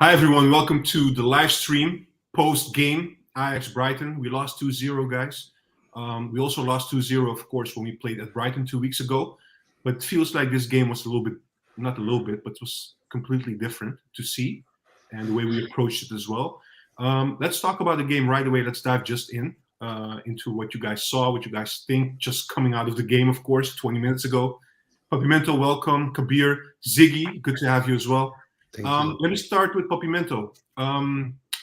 Hi, everyone. Welcome to the live stream post-game Ajax Brighton. We lost 2-0, guys. We also lost 2-0, of course, when we played at Brighton 2 weeks ago. But it feels like this game was a little bit, not a little bit, but was completely different to see and the way we approached it as well. Let's talk about the game right away. Let's dive just into what you guys saw, what you guys think, just coming out of the game, of course, 20 minutes ago. Papimento, welcome. Kabir, Ziggy, good to have you as well. Thank you. Let me start with Papimento.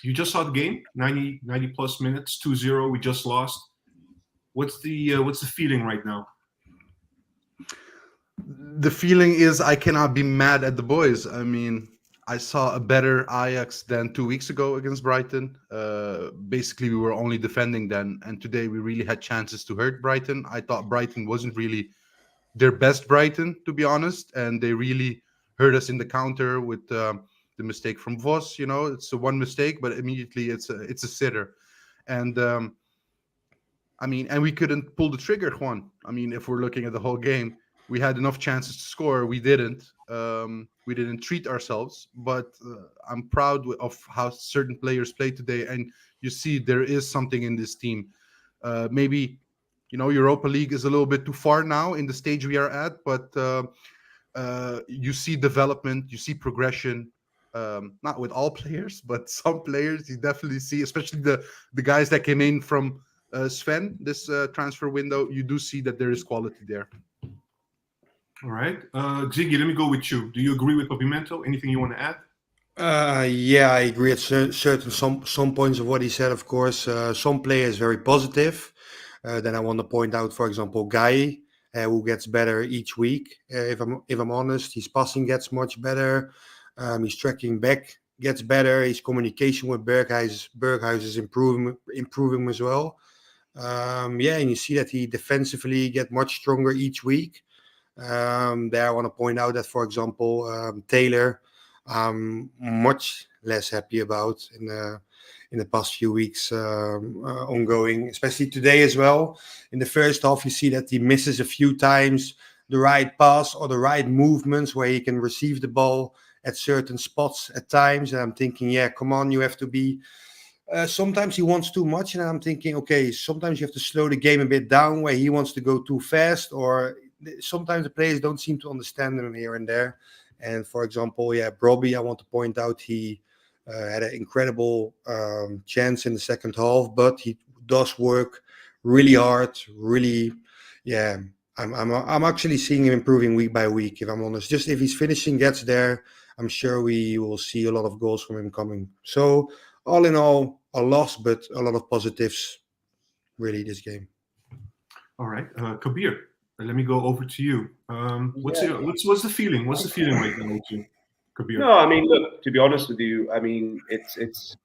You just saw the game, 90 plus minutes, 2-0. We just lost. What's the feeling right now? The feeling is I cannot be mad at the boys. I mean, I saw a better Ajax than 2 weeks ago against Brighton. Basically, we were only defending then, and today we really had chances to hurt Brighton. I thought Brighton wasn't really their best Brighton, to be honest, and they really hurt us in the counter with the mistake from Vos. You know, it's a one mistake, but immediately it's a sitter, and I mean, and we couldn't pull the trigger, Juan. I mean, if we're looking at the whole game, we had enough chances to score. We didn't. We didn't treat ourselves, but I'm proud of how certain players played today, and you see there is something in this team. Maybe, Europa League is a little bit too far now in the stage we are at, but you see development, you see progression. Not with all players, but some players you definitely see, especially the guys that came in from Sven this transfer window. You do see that there is quality there. All right, Ziggy, let me go with you. Do you agree with Papimento? Anything you want to add? Yeah, I agree at certain some points of what he said. Of course, some players very positive. Then I want to point out, for example, Guy, who gets better each week. If I'm honest, his passing gets much better. His tracking back gets better. His communication with Berghuis is improving as well. Yeah, and you see that he defensively get much stronger each week. There I want to point out that, for example, Taylor, I'm much less happy about in the past few weeks ongoing, especially today as well. In the first half, you see that he misses a few times the right pass or the right movements where he can receive the ball at certain spots at times. And I'm thinking, yeah, come on, you have to be. Sometimes he wants too much, and I'm thinking, okay, sometimes you have to slow the game a bit down where he wants to go too fast, or sometimes the players don't seem to understand him here and there. And for example, yeah, Brobbey, I want to point out he had an incredible chance in the second half, but he does work really hard. Really, yeah. I'm actually seeing him improving week by week. If I'm honest, just if his finishing gets there, I'm sure we will see a lot of goals from him coming. So all in all, a loss, but a lot of positives. Really, this game. All right, Kabir, let me go over to you. What's Yeah. what's the feeling? What's the feeling right now with you, Kabir? No, I mean, look. To be honest with you, I mean, it's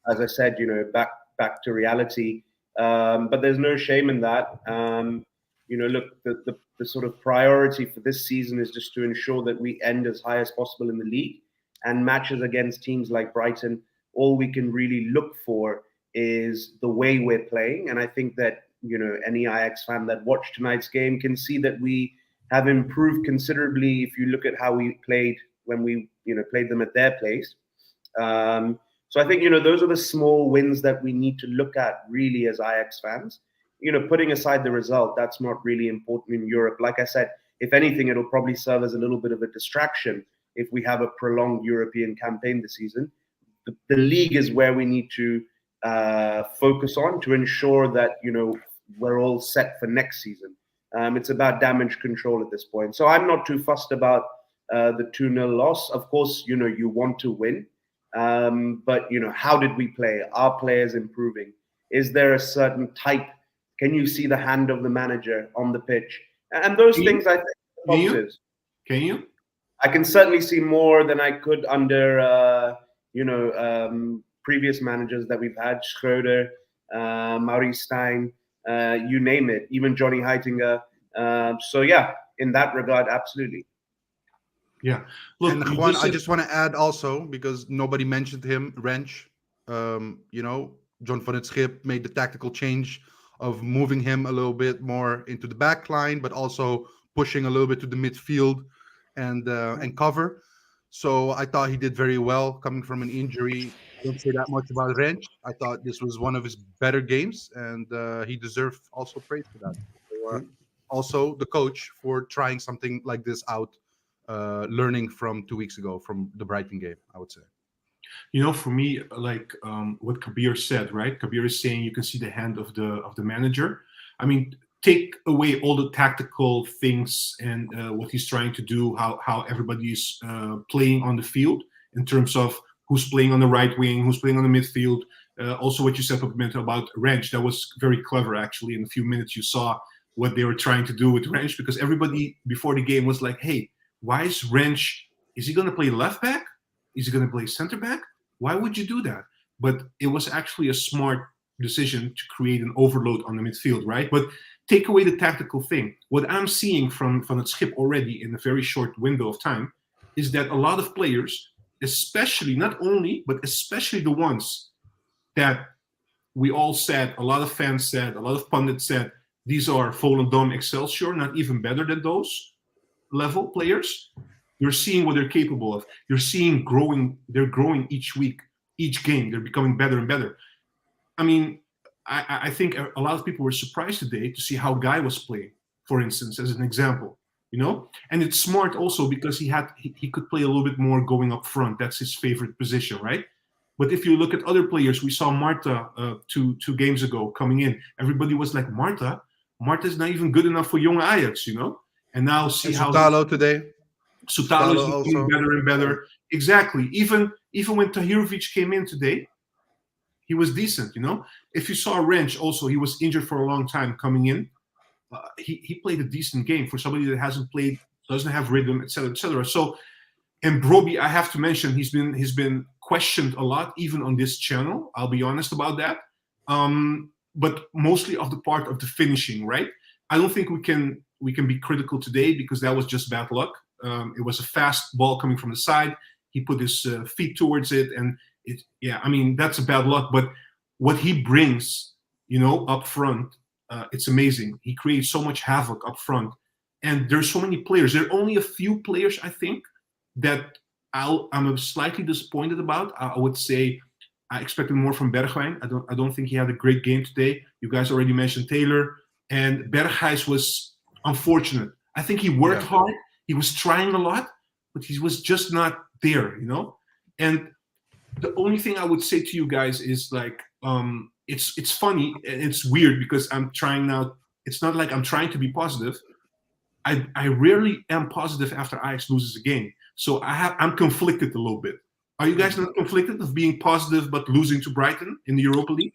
as I said, back to reality. But there's no shame in that. Look, the sort of priority for this season is just to ensure that we end as high as possible in the league, and matches against teams like Brighton. All we can really look for is the way we're playing, and I think that any Ajax fan that watched tonight's game can see that we have improved considerably. If you look at how we played when we played them at their place. So I think those are the small wins that we need to look at really as Ajax fans. Putting aside the result, that's not really important in Europe. Like I said, if anything, it'll probably serve as a little bit of a distraction if we have a prolonged European campaign this season. The league is where we need to focus on to ensure that we're all set for next season. It's about damage control at this point. So I'm not too fussed about the 2-0 loss. Of course, you want to win. But, how did we play? Are players improving? Is there a certain type? Can you see the hand of the manager on the pitch? And those things, I think, are positives. Can you? I can certainly see more than I could under, previous managers that we've had, Schreuder, Maurice Stein, you name it, even Johnny Heitinger. So, yeah, in that regard, absolutely. Yeah. Look, And Juan, I just want to add also, because nobody mentioned him, Wrench. John van het Schip made the tactical change of moving him a little bit more into the back line, but also pushing a little bit to the midfield and cover. So I thought he did very well coming from an injury. I don't say that much about Rench. I thought this was one of his better games, and he deserved also praise for that. So, also, the coach for trying something like this out, learning from 2 weeks ago from the Brighton game, I would say. For me, like what Kabir said, right? Kabir is saying you can see the hand of the manager. I mean, take away all the tactical things and what he's trying to do, how everybody's playing on the field in terms of who's playing on the right wing, who's playing on the midfield. Also, what you said about Wrench, that was very clever actually. In a few minutes, you saw what they were trying to do with Wrench, because everybody before the game was like, "Hey, why is Wrench? Is he going to play left back? Is he going to play center back? Why would you do that?" But it was actually a smart decision to create an overload on the midfield, right? But take away the tactical thing. What I'm seeing from the Schip already in a very short window of time is that a lot of players, especially, not only, but especially the ones that we all said, a lot of fans said, a lot of pundits said, these are Volendam, Excelsior, not even better than those level players. You're seeing what they're capable of. You're seeing they're growing each week, each game. They're becoming better and better. I mean, I think a lot of people were surprised today to see how Guy was playing, for instance, as an example. And it's smart also because he could play a little bit more going up front. That's his favorite position, right? But if you look at other players, we saw Marta two games ago coming in. Everybody was like, Marta's not even good enough for young Ajax, And now see how Soutalo today. Soutalo is also getting better and better. Exactly. Even when Tahirovic came in today, he was decent. If you saw Wrench also, he was injured for a long time coming in. He played a decent game for somebody that hasn't played, doesn't have rhythm, etc., etc. So, and Broby, I have to mention, he's been questioned a lot, even on this channel. I'll be honest about that. But mostly of the part of the finishing, right? I don't think we can be critical today because that was just bad luck. It was a fast ball coming from the side. He put his feet towards it, and that's a bad luck. But what he brings, up front, it's amazing. He creates so much havoc up front, and there's so many players. There are only a few players, I think, that I'm slightly disappointed about. I would say I expected more from Bergwijn. I don't think he had a great game today. You guys already mentioned Taylor, and Berghuis was unfortunate. I think he worked hard. He was trying a lot, but he was just not there, And the only thing I would say to you guys is like, it's funny and it's weird because I'm trying now. It's not like I'm trying to be positive. I rarely am positive after Ajax loses a game. So I'm conflicted a little bit. Are you guys not conflicted of being positive but losing to Brighton in the Europa League?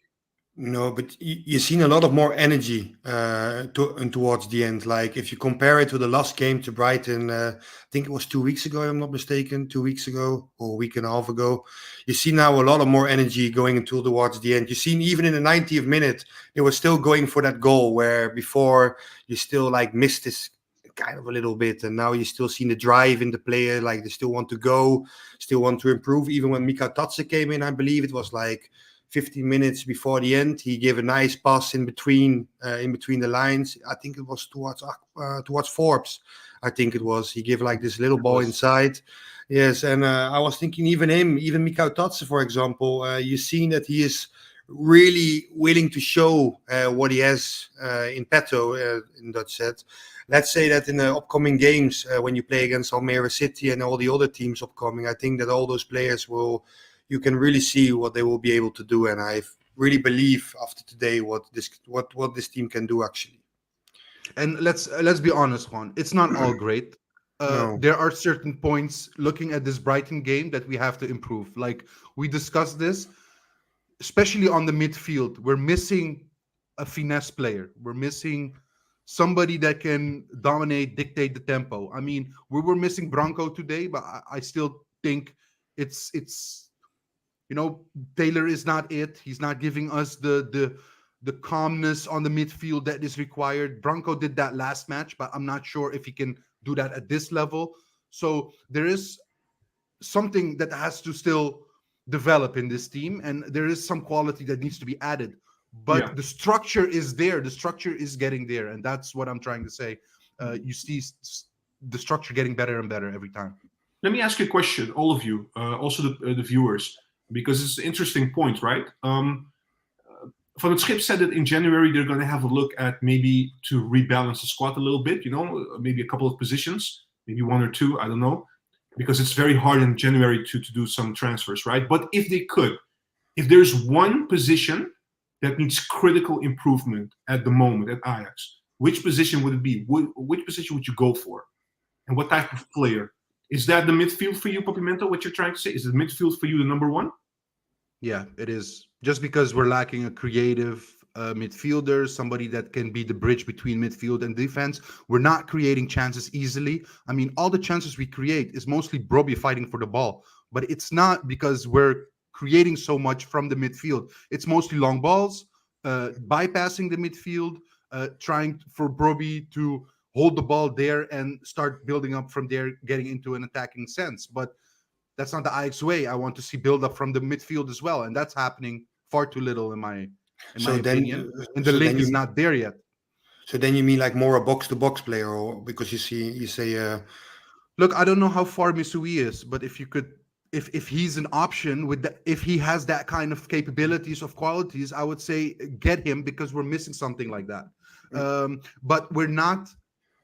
No, but you've seen a lot of more energy towards the end. Like if you compare it to the last game to Brighton, I think it was 2 weeks ago, if I'm not mistaken, 2 weeks ago or a week and a half ago. You see now a lot of more energy going into towards the end. You've seen even in the 90th minute, they were still going for that goal where before you still like missed this kind of a little bit, and now you still see the drive in the player, like they still want to go, still want to improve. Even when Mika Tatse came in, I believe it was like 15 minutes before the end, he gave a nice pass in between the lines. I think it was towards Forbes. I think it was. He gave like this little ball inside. Yes, and I was thinking even Mika Tatse, for example, you've seen that he is really willing to show what he has in petto, in Dutch said. Let's say that in the upcoming games, when you play against Almere City and all the other teams upcoming, I think that all those players you can really see what they will be able to do. And I really believe after today what this team can do actually. And let's be honest, Juan. It's not all great. No. There are certain points looking at this Brighton game that we have to improve. Like we discussed this, especially on the midfield. We're missing a finesse player. We're missing somebody that can dominate, dictate the tempo. I mean, we were missing Branco today, but I still think it's Taylor is not it. He's not giving us the calmness on the midfield that is required. Branco did that last match, but I'm not sure if he can do that at this level. So there is something that has to still develop in this team, and there is some quality that needs to be added. But the structure is there. The structure is getting there, and that's what I'm trying to say. You see the structure getting better and better every time. Let me ask you a question, all of you, also the viewers, because it's an interesting point, right? Van het Schip said that in January they're going to have a look at maybe to rebalance the squad a little bit, maybe a couple of positions, maybe one or two, I don't know, because it's very hard in January to do some transfers, right? But if they could, if there's one position that needs critical improvement at the moment at Ajax, which position would it be? Which position would you go for? And what type of player? Is that the midfield for you, Papimento, what you're trying to say? Is the midfield for you the number one? Yeah, it is. Just because we're lacking a creative midfielder, somebody that can be the bridge between midfield and defense, we're not creating chances easily. I mean, all the chances we create is mostly Brobbey fighting for the ball, but it's not because we're creating so much from the midfield. It's mostly long balls, bypassing the midfield, trying for Brobbey to hold the ball there and start building up from there, getting into an attacking sense. But that's not the Ajax way. I want to see build up from the midfield as well, and that's happening far too little in my opinion. And the link is not there yet. So then you mean like more a box-to-box player, or because you say. Look, I don't know how far Missouri is, but if you could, if he's an option if he has that kind of capabilities of qualities, I would say get him, because we're missing something like that. But we're not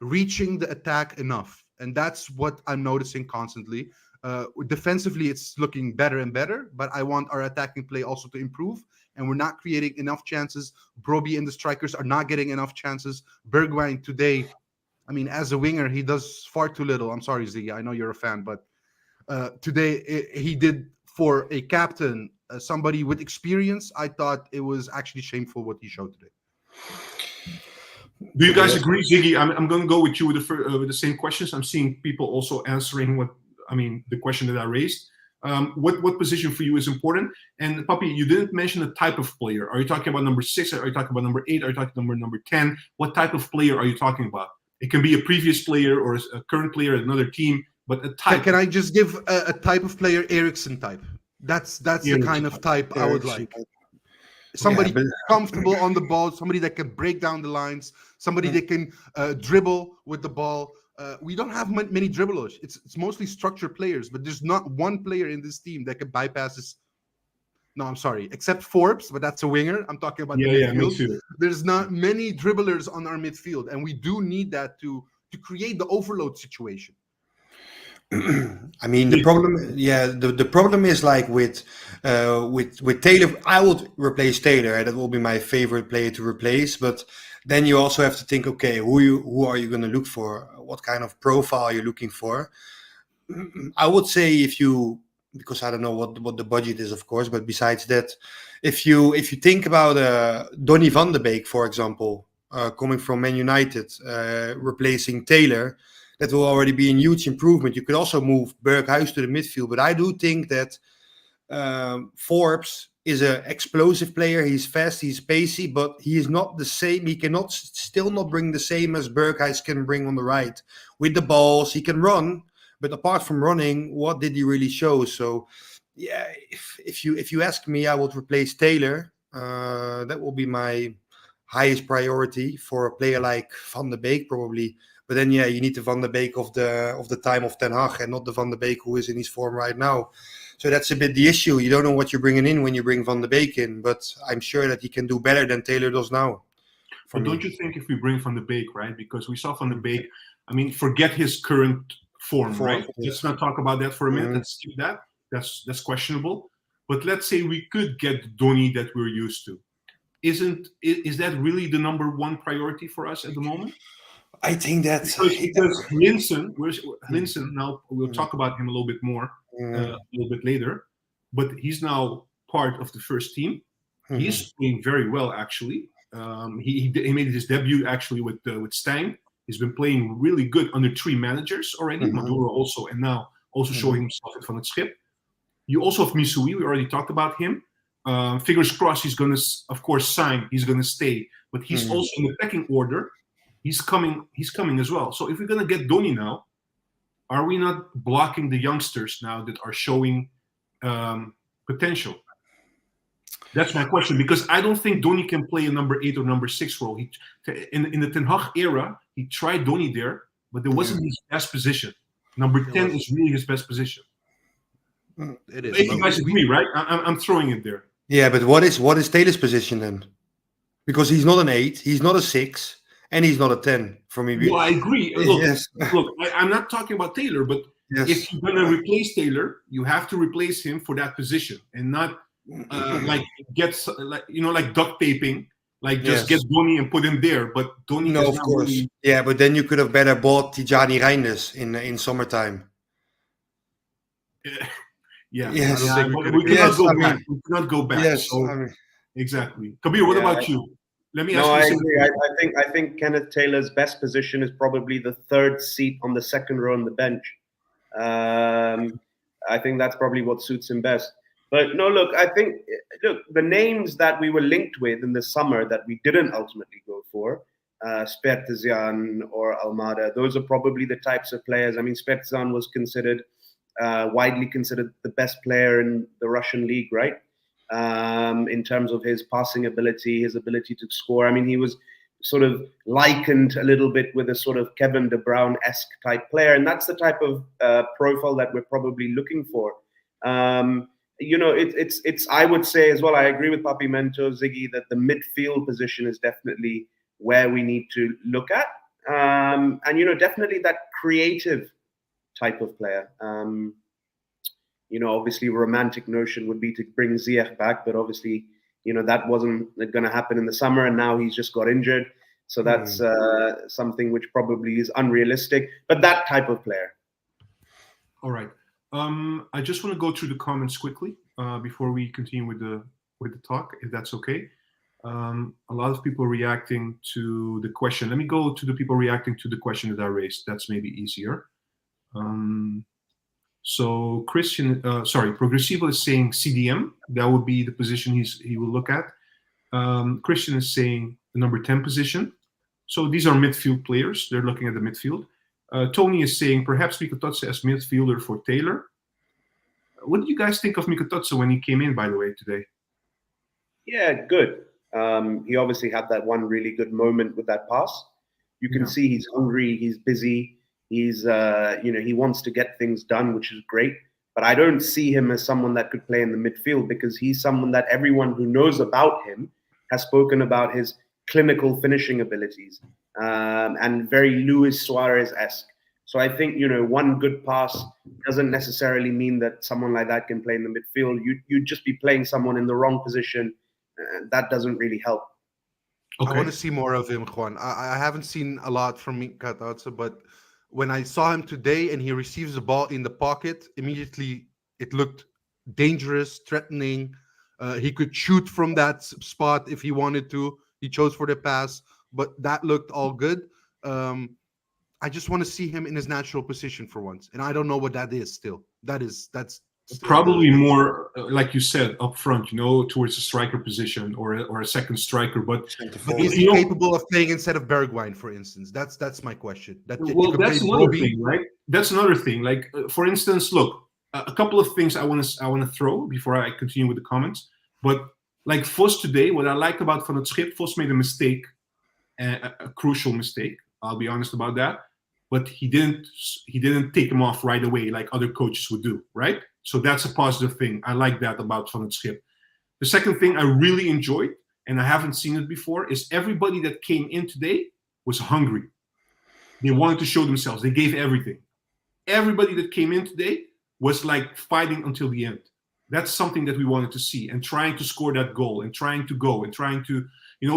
reaching the attack enough, and that's what I'm noticing constantly. Defensively, it's looking better and better, but I want our attacking play also to improve, and we're not creating enough chances. Brobbey and the strikers are not getting enough chances. Bergwijn today, I mean, as a winger, he does far too little. I'm sorry, Ziggy, I know you're a fan, but today he did, for a captain, somebody with experience, I thought it was actually shameful what he showed today. Do you guys agree, Ziggy? I'm going to go with you with the same questions. I'm seeing people also answering the question that I raised. What position for you is important? And Papi, you didn't mention the type of player. Are you talking about number 6? Are you talking about number 8? Are you talking about number 10? What type of player are you talking about? It can be a previous player or a current player at another team, but a type. Can I just give a type of player, Eriksen type? That's the kind of type I would like. Somebody comfortable on the ball, somebody that can break down the lines, somebody that can dribble with the ball. We don't have many dribblers. It's mostly structured players, but there's not one player in this team that can bypass this. No, I'm sorry, except Forbes, but that's a winger. I'm talking about the midfield. Me too. There's not many dribblers on our midfield, and we do need that to create the overload situation. I mean, the problem is like with Taylor. I would replace Taylor. That will be my favorite player to replace. But then you also have to think, okay, who are you going to look for? What kind of profile are you looking for? I would say because I don't know what the budget is, of course. But besides that, if you think about Donny van de Beek, for example, coming from Man United, replacing Taylor. That will already be a huge improvement. You could also move Berghuis to the midfield, but I do think that Forbes is an explosive player. He's fast, he's pacey, but he is not the same. He cannot still not bring the same as Berghuis can bring on the right. With the balls, he can run, but apart from running, what did he really show? So, yeah, if you ask me, I would replace Taylor. That will be my highest priority for a player like Van de Beek, probably. But then, you need the Van de Beek of the time of Ten Hag and not the Van de Beek who is in his form right now. So that's a bit the issue. You don't know what you're bringing in when you bring Van de Beek in, but I'm sure that he can do better than Taylor does now. But don't you think if we bring Van de Beek, right? Because we saw Van de Beek, I mean, forget his current form, right? Let's not talk about that for a minute. Let's skip that. That's questionable. But let's say we could get Donny that we're used to. Is that really the number one priority for us at the moment? I think that because Linson now, we'll talk about him a little bit more a little bit later, but he's now part of the first team. He's playing very well, actually. He made his debut actually with Stijn. He's been playing really good under 3 managers already. Maduro also, and now also showing himself at Van het Schip. You also have Missouri. We already talked about him. Fingers crossed, he's going to, of course, sign. He's going to stay, but he's also in the pecking order. He's coming as well. So if we're going to get Donny now, are we not blocking the youngsters now that are showing potential? That's my question, because I don't think Donny can play a number 8 or number 6 role. In the Ten Hag era, he tried Donny there, but there wasn't his best position. Number 10 is really his best position. It is. If you guys agree, right? I'm throwing it there. Yeah, but what is Taylor's position then? Because he's not an 8, he's not a 6, and he's not a 10 for me. Well, I agree. Look, Yes. look, I'm not talking about Taylor, but Yes. if you're gonna replace Taylor, you have to replace him for that position, and not like like duct taping, like just Yes. get Donny and put him there. But Donny No, is of not course. really. Yeah, but then you could have better bought Tijani Reinders in summertime. Yeah, Yes. yeah, I don't think but we we could cannot have- go Yes, I back. mean- We cannot go back. Yes. So, I mean, exactly. Kabir, what Yeah, about you? Let me ask No, you. I something. agree. I think Kenneth Taylor's best position is probably the third seat on the second row on the bench. I think that's probably what suits him best. But no, look, the names that we were linked with in the summer that we didn't ultimately go for, Spertesian or Almada, those are probably the types of players. I mean, Spertesian was widely considered the best player in the Russian league, right? In terms of his passing ability, his ability to score. I mean, he was sort of likened a little bit with a sort of Kevin De Bruyne-esque type player, and that's the type of profile that we're probably looking for. It's. I would say as well. I agree with Papimento, Ziggy, that the midfield position is definitely where we need to look at, and definitely that creative type of player. Obviously, romantic notion would be to bring Ziyech back, but obviously, that wasn't going to happen in the summer, and now he's just got injured. So that's something which probably is unrealistic, but that type of player. All right. I just want to go through the comments quickly before we continue with the talk, if that's okay. A lot of people reacting to the question. Let me go to the people reacting to the question that I raised. That's maybe easier. So Progressivo is saying CDM. That would be the position he will look at. Christian is saying the number 10 position. So these are midfield players. They're looking at the midfield. Tony is saying perhaps Mikototse as midfielder for Taylor. What did you guys think of Mikototse when he came in, by the way, today? Yeah, good. He obviously had that one really good moment with that pass. You can see he's hungry, he's busy, he's he wants to get things done, which is great. But I don't see him as someone that could play in the midfield because he's someone that everyone who knows about him has spoken about his clinical finishing abilities and very Luis Suarez-esque. So I think, one good pass doesn't necessarily mean that someone like that can play in the midfield. You'd just be playing someone in the wrong position. That doesn't really help. I want to see more of him, Juan. I haven't seen a lot from Mikatadze, but when I saw him today and he receives the ball in the pocket, immediately it looked dangerous, threatening. He could shoot from that spot if he wanted to. He chose for the pass, but that looked all good. I just want to see him in his natural position for once, and I don't know what that is. Still, that's probably more like you said up front, towards a striker position or a second striker. But is he capable of playing instead of Bergwijn, for instance? That's my question. That's another thing, right? That's another thing. Like for instance, look, a couple of things I want to throw before I continue with the comments. But like Vos today, what I liked about Van het Schip, Vos made a mistake, a crucial mistake. I'll be honest about that. But he didn't take him off right away like other coaches would do, right? So that's a positive thing. I like that about Van het Schip. The second thing I really enjoyed, and I haven't seen it before, is everybody that came in today was hungry. They wanted to show themselves. They gave everything. Everybody that came in today was like fighting until the end. That's something that we wanted to see, and trying to score that goal and trying to go and trying to,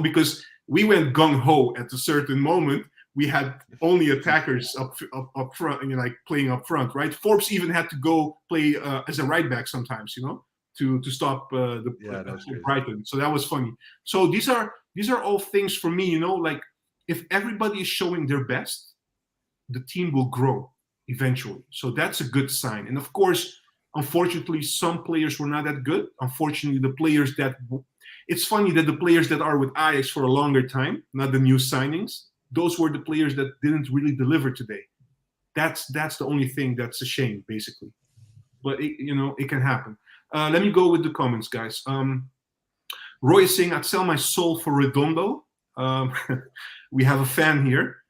because we went gung-ho at a certain moment. We had only attackers up front, like playing up front, right? Forbes even had to go play as a right back sometimes, to stop Brighton. So that was funny. So these are all things for me, like if everybody is showing their best, the team will grow eventually. So that's a good sign. And of course, unfortunately, some players were not that good. Unfortunately, it's funny that the players that are with Ajax for a longer time, not the new signings, those were the players that didn't really deliver today. That's the only thing that's a shame, basically. But it can happen. Let me go with the comments, guys. Roy is saying, "I'd sell my soul for Redondo." We have a fan here.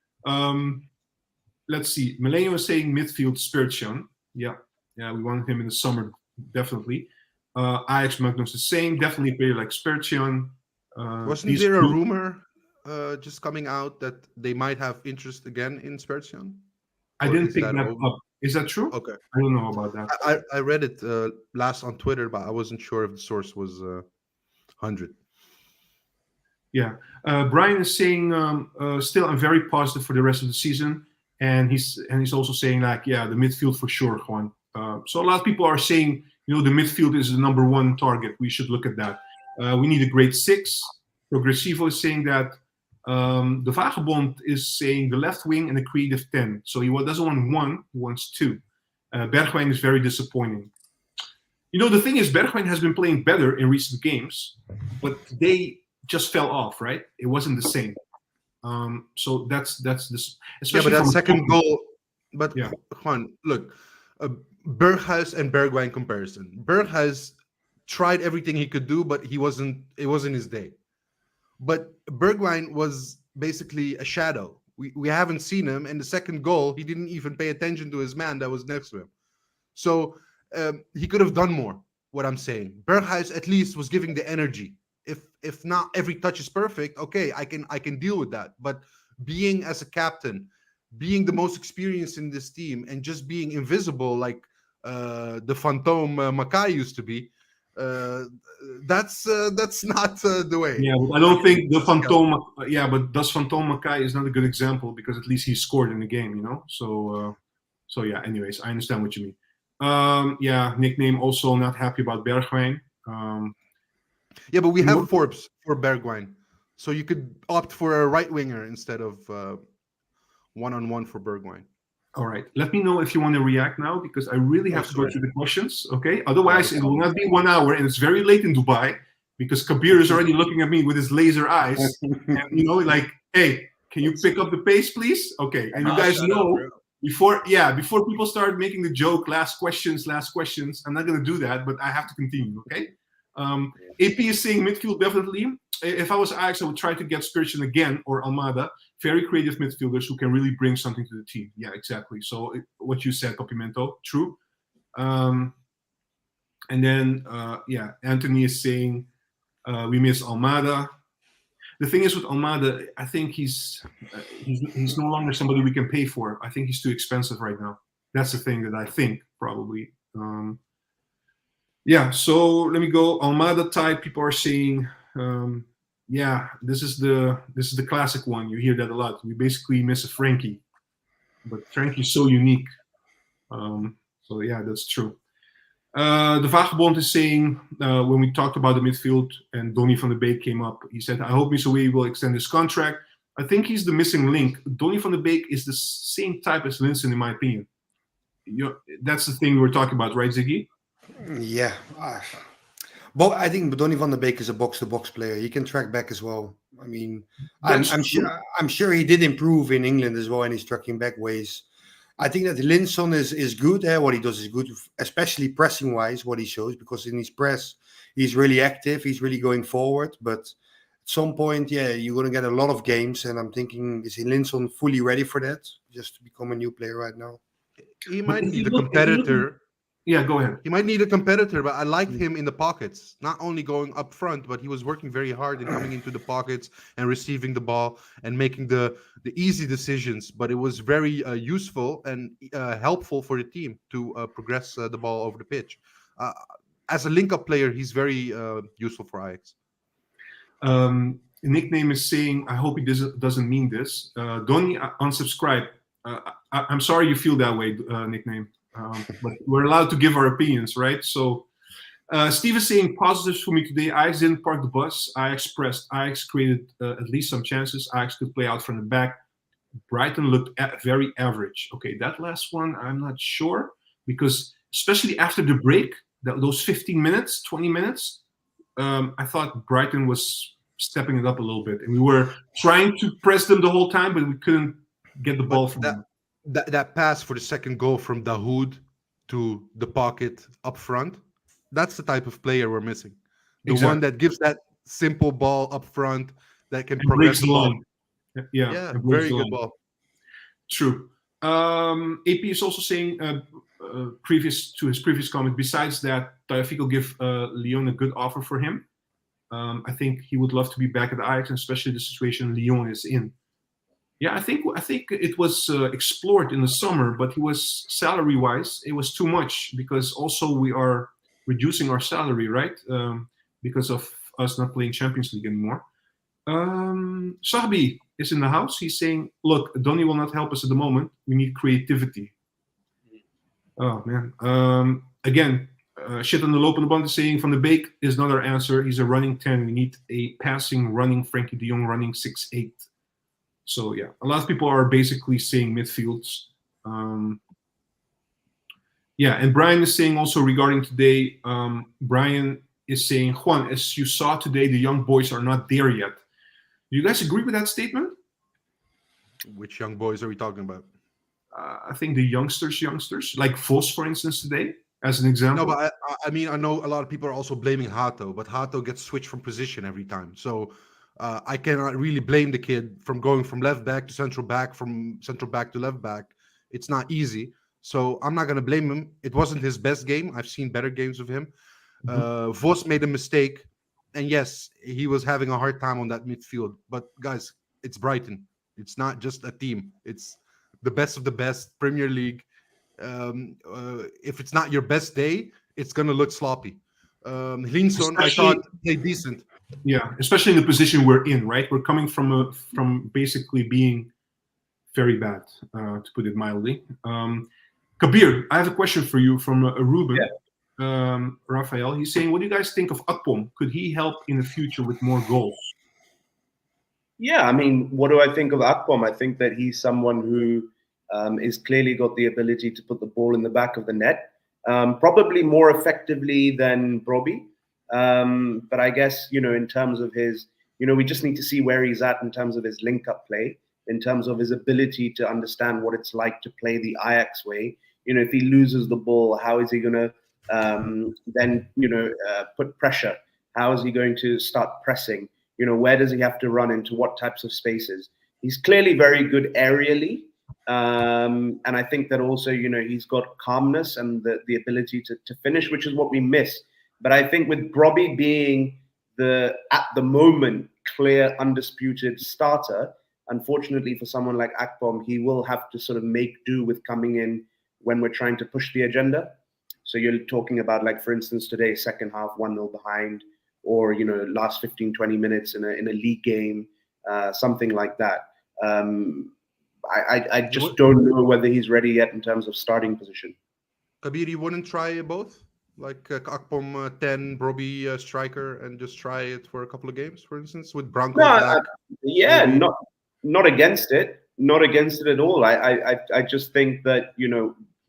let's see. Millennium is saying midfield Spirition. Yeah, we wanted him in the summer, definitely. Ajax Magnus the same. Definitely a player like Spirition. Wasn't there a rumor just coming out that they might have interest again in Spurgeon? I didn't pick that up. Is that true? Okay. I don't know about that. I read it last on Twitter, but I wasn't sure if the source was 100. Yeah. Brian is saying still I'm very positive for the rest of the season. And he's also saying like, yeah, the midfield for sure, Juan. So a lot of people are saying, the midfield is the number one target. We should look at that. We need a grade 6. Progressivo is saying that the Vagebond is saying the left wing and a creative 10. So he doesn't want 1, he wants 2. Bergwijn is very disappointing. The thing is, Bergwijn has been playing better in recent games, but they just fell off, right? It wasn't the same. So that's this. Yeah, but that second goal. But yeah. Juan, look, Berghuis and Bergwijn comparison. Berghuis tried everything he could do, but it wasn't his day. But Bergwijn was basically a shadow. We haven't seen him, and the second goal, he didn't even pay attention to his man that was next to him. So he could have done more. What I'm saying, Berghuis at least was giving the energy. If not every touch is perfect, okay, I can deal with that. But being as a captain, being the most experienced in this team, and just being invisible like the Phantom Makai used to be, that's not the way. Yeah, but I don't think the Phantom. Yeah, but does Phantom Makai is not a good example because at least he scored in the game, So yeah. Anyways, I understand what you mean. Yeah, nickname also not happy about Bergwijn. Yeah, but we have Forbes for Bergwijn, so you could opt for a right winger instead of 1-on-1 for Bergwijn. All right. Let me know if you want to react now because I really have to go through the questions. Okay. Otherwise, it will not be 1 hour, and it's very late in Dubai because Kabir is already looking at me with his laser eyes, and like, hey, can you pick up the pace, please? Okay. And you guys know before people start making the joke, last questions. I'm not gonna do that, but I have to continue. Okay. AP is saying midfield definitely. If I was Ajax, I would try to get Spirition again or Almada. Very creative midfielders who can really bring something to the team. Yeah, exactly. So what you said, Copimento, true. And then, Anthony is saying we miss Almada. The thing is with Almada, I think he's no longer somebody we can pay for. I think he's too expensive right now. That's the thing that I think probably. So let me go. Almada type. People are saying. This is the classic one. You hear that a lot. We basically miss a Frankie, but Frankie's so unique. So yeah, that's true. The Vagebond is saying when we talked about the midfield and Donny van de Beek came up, he said, "I hope Missouri will extend his contract." I think he's the missing link. Donny van de Beek is the same type as Linson, in my opinion. That's the thing we were talking about, right, Ziggy? Yeah. But I think Donny van de Beek is a box-to-box player. He can track back as well. I mean, I'm sure he did improve in England as well in his tracking back ways. I think that Linson is good. What he does is good, especially pressing-wise, what he shows, because in his press, he's really active. He's really going forward. But at some point, you're going to get a lot of games. And I'm thinking, is Linson fully ready for that? Just to become a new player right now? He might need a competitor. Yeah, go ahead. He might need a competitor, but I liked him in the pockets. Not only going up front, but he was working very hard in coming into the pockets and receiving the ball and making the easy decisions. But it was very useful and helpful for the team to progress the ball over the pitch. As a link-up player, he's very useful for Ajax. Nickname is saying, I hope he doesn't mean this. Donny, unsubscribe. I'm sorry you feel that way, Nickname. But we're allowed to give our opinions, right? So Steve is saying positives for me today. Ajax didn't park the bus. Ajax pressed. Ajax created at least some chances. Ajax could play out from the back. Brighton looked very average. Okay, that last one, I'm not sure. Because especially after the break, those 15 minutes, 20 minutes, I thought Brighton was stepping it up a little bit. And we were trying to press them the whole time, but we couldn't get the ball from them. That pass for the second goal from Dahoud to the pocket up front, that's the type of player we're missing. The one that gives that simple ball up front that can progress the ball. Yeah, very good ball. True. AP is also saying, previous to his previous comment, besides that, Tagliafico give Lyon a good offer for him. I think he would love to be back at Ajax, and especially the situation Lyon is in. Yeah, I think it was explored in the summer, but he was salary-wise, it was too much because also we are reducing our salary, right? Because of us not playing Champions League anymore. Sahbi is in the house. He's saying, "Look, Donny will not help us at the moment. We need creativity." Oh man. Again, shit on the lopende band is saying Van de Beek is not our answer. He's a running 10. We need a passing, running Frankie de Jong, running 6'8". So yeah, a lot of people are basically saying midfields. Yeah, and Brian is saying also regarding today, Brian is saying, Juan, as you saw today, the young boys are not there yet. Do you guys agree with that statement? Which young boys are we talking about? I think the youngsters, like Vos, for instance, today, as an example. No, but I mean, I know a lot of people are also blaming Hato, but Hato gets switched from position every time. So I cannot really blame the kid from going from left back to central back, from central back to left back. It's not easy. So I'm not going to blame him. It wasn't his best game. I've seen better games of him. Vos made a mistake. And yes, he was having a hard time on that midfield. But guys, it's Brighton. It's not just a team. It's the best of the best, Premier League. If it's not your best day, it's going to look sloppy. Linson, I thought, played decent. Yeah, especially in the position we're in, right? We're coming from basically being very bad, to put it mildly. Kabir, I have a question for you from Ruben. Yeah. Raphael, he's saying, what do you guys think of Akpom? Could he help in the future with more goals? Yeah, I mean, what do I think of Akpom? I think that he's someone who is clearly got the ability to put the ball in the back of the net, probably more effectively than Brobbey. But I guess, in terms of his, we just need to see where he's at in terms of his link-up play, in terms of his ability to understand what it's like to play the Ajax way. If he loses the ball, how is he going to then, put pressure? How is he going to start pressing? Where does he have to run into what types of spaces? He's clearly very good aerially. And I think that also, he's got calmness and the ability to finish, which is what we miss. But I think with Brobbey being at the moment, clear, undisputed starter, unfortunately for someone like Akpom, he will have to sort of make do with coming in when we're trying to push the agenda. So you're talking about, like, for instance, today, second half, 1-0 behind, or, last 15, 20 minutes in a league game, something like that. I just don't know whether he's ready yet in terms of starting position. Kabir, you wouldn't try both? Like Akpom 10, Brobbey striker, and just try it for a couple of games, for instance, with Branco back? Not against it. Not against it at all. I just think that,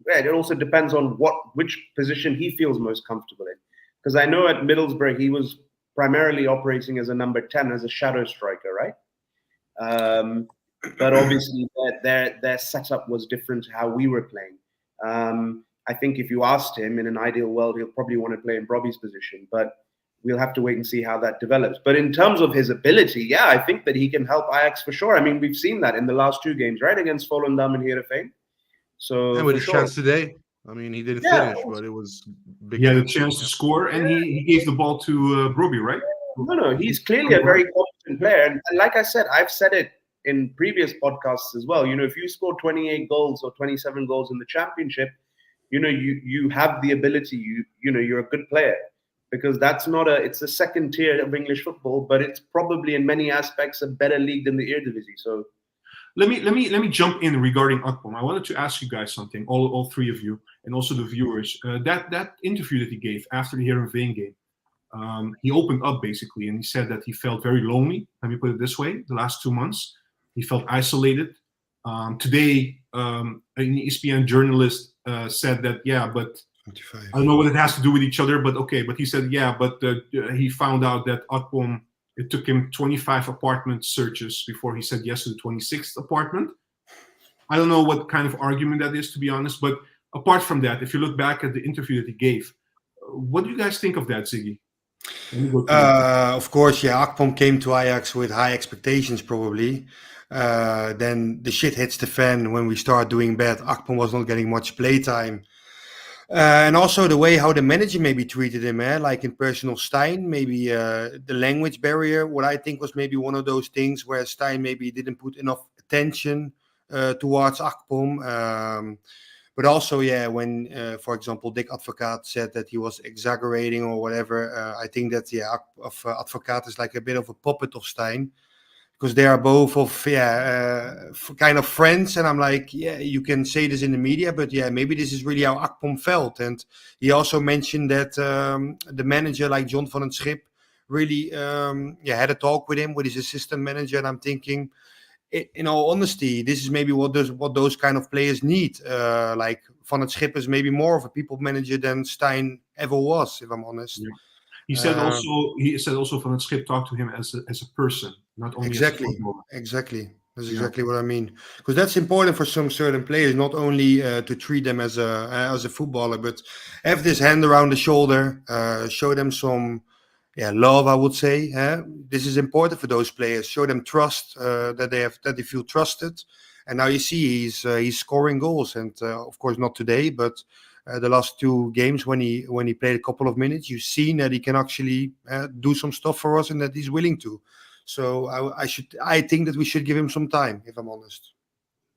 it also depends on which position he feels most comfortable in. Because I know at Middlesbrough, he was primarily operating as a number 10, as a shadow striker, right? But obviously their setup was different to how we were playing. I think if you asked him, in an ideal world, he'll probably want to play in Brobbey's position, but we'll have to wait and see how that develops. But in terms of his ability, yeah, I think that he can help Ajax for sure. I mean, we've seen that in the last two games, right? Against Volendam and Heerenveen. So, and with his chance today, I mean, he didn't finish, but it was big. He had a chance to score, and he gave the ball to Brobbey, right? No, he's clearly a very competent player. And like I said, I've said it in previous podcasts as well. If you score 28 goals or 27 goals in the championship, you have the ability, you're a good player, because it's a second tier of English football, but it's probably in many aspects a better league than the Eredivisie. So let me jump in regarding Akpom. I wanted to ask you guys something, all three of you, and also the viewers. That interview that he gave after the Heerenveen game, he opened up basically, and he said that he felt very lonely. Let me put it this way: the last 2 months, he felt isolated. Today, an ESPN journalist said that, yeah, but 25. I don't know what it has to do with each other, but okay. But he said, yeah, but he found out that Akpom, it took him 25 apartment searches before he said yes to the 26th apartment. I don't know what kind of argument that is, to be honest. But apart from that, if you look back at the interview that he gave, what do you guys think of that, Ziggy? Of course, yeah, Akpom came to Ajax with high expectations, probably. Then the shit hits the fan when we start doing bad. Akpom was not getting much playtime. And also the way how the manager maybe treated him, like in personal Stein, maybe the language barrier, what I think was maybe one of those things where Stein maybe didn't put enough attention towards Akpom. But also, yeah, when, for example, Dick Advocaat said that he was exaggerating or whatever, I think that, Advocaat is like a bit of a puppet of Stein, because they are both of kind of friends, and I'm like, yeah, you can say this in the media, but yeah, maybe this is really how Akpom felt. And he also mentioned that the manager, like John van den Schip, really had a talk with him, with his assistant manager, and I'm thinking, in all honesty, this is maybe what those kind of players need. Like Van den Schip is maybe more of a people manager than Stein ever was, if I'm honest. Yeah. He said also Van den Schip talked to him as a person, not only Exactly. as a footballer. Exactly. That's exactly what I mean. Because that's important for some certain players, not only to treat them as a footballer, but have this hand around the shoulder, show them some love, I would say. This is important for those players. Show them trust, that they feel trusted. And now you see he's scoring goals, and of course not today, but the last two games when he played a couple of minutes, you've seen that he can actually do some stuff for us, and that he's willing to. So I think that we should give him some time, if I'm honest.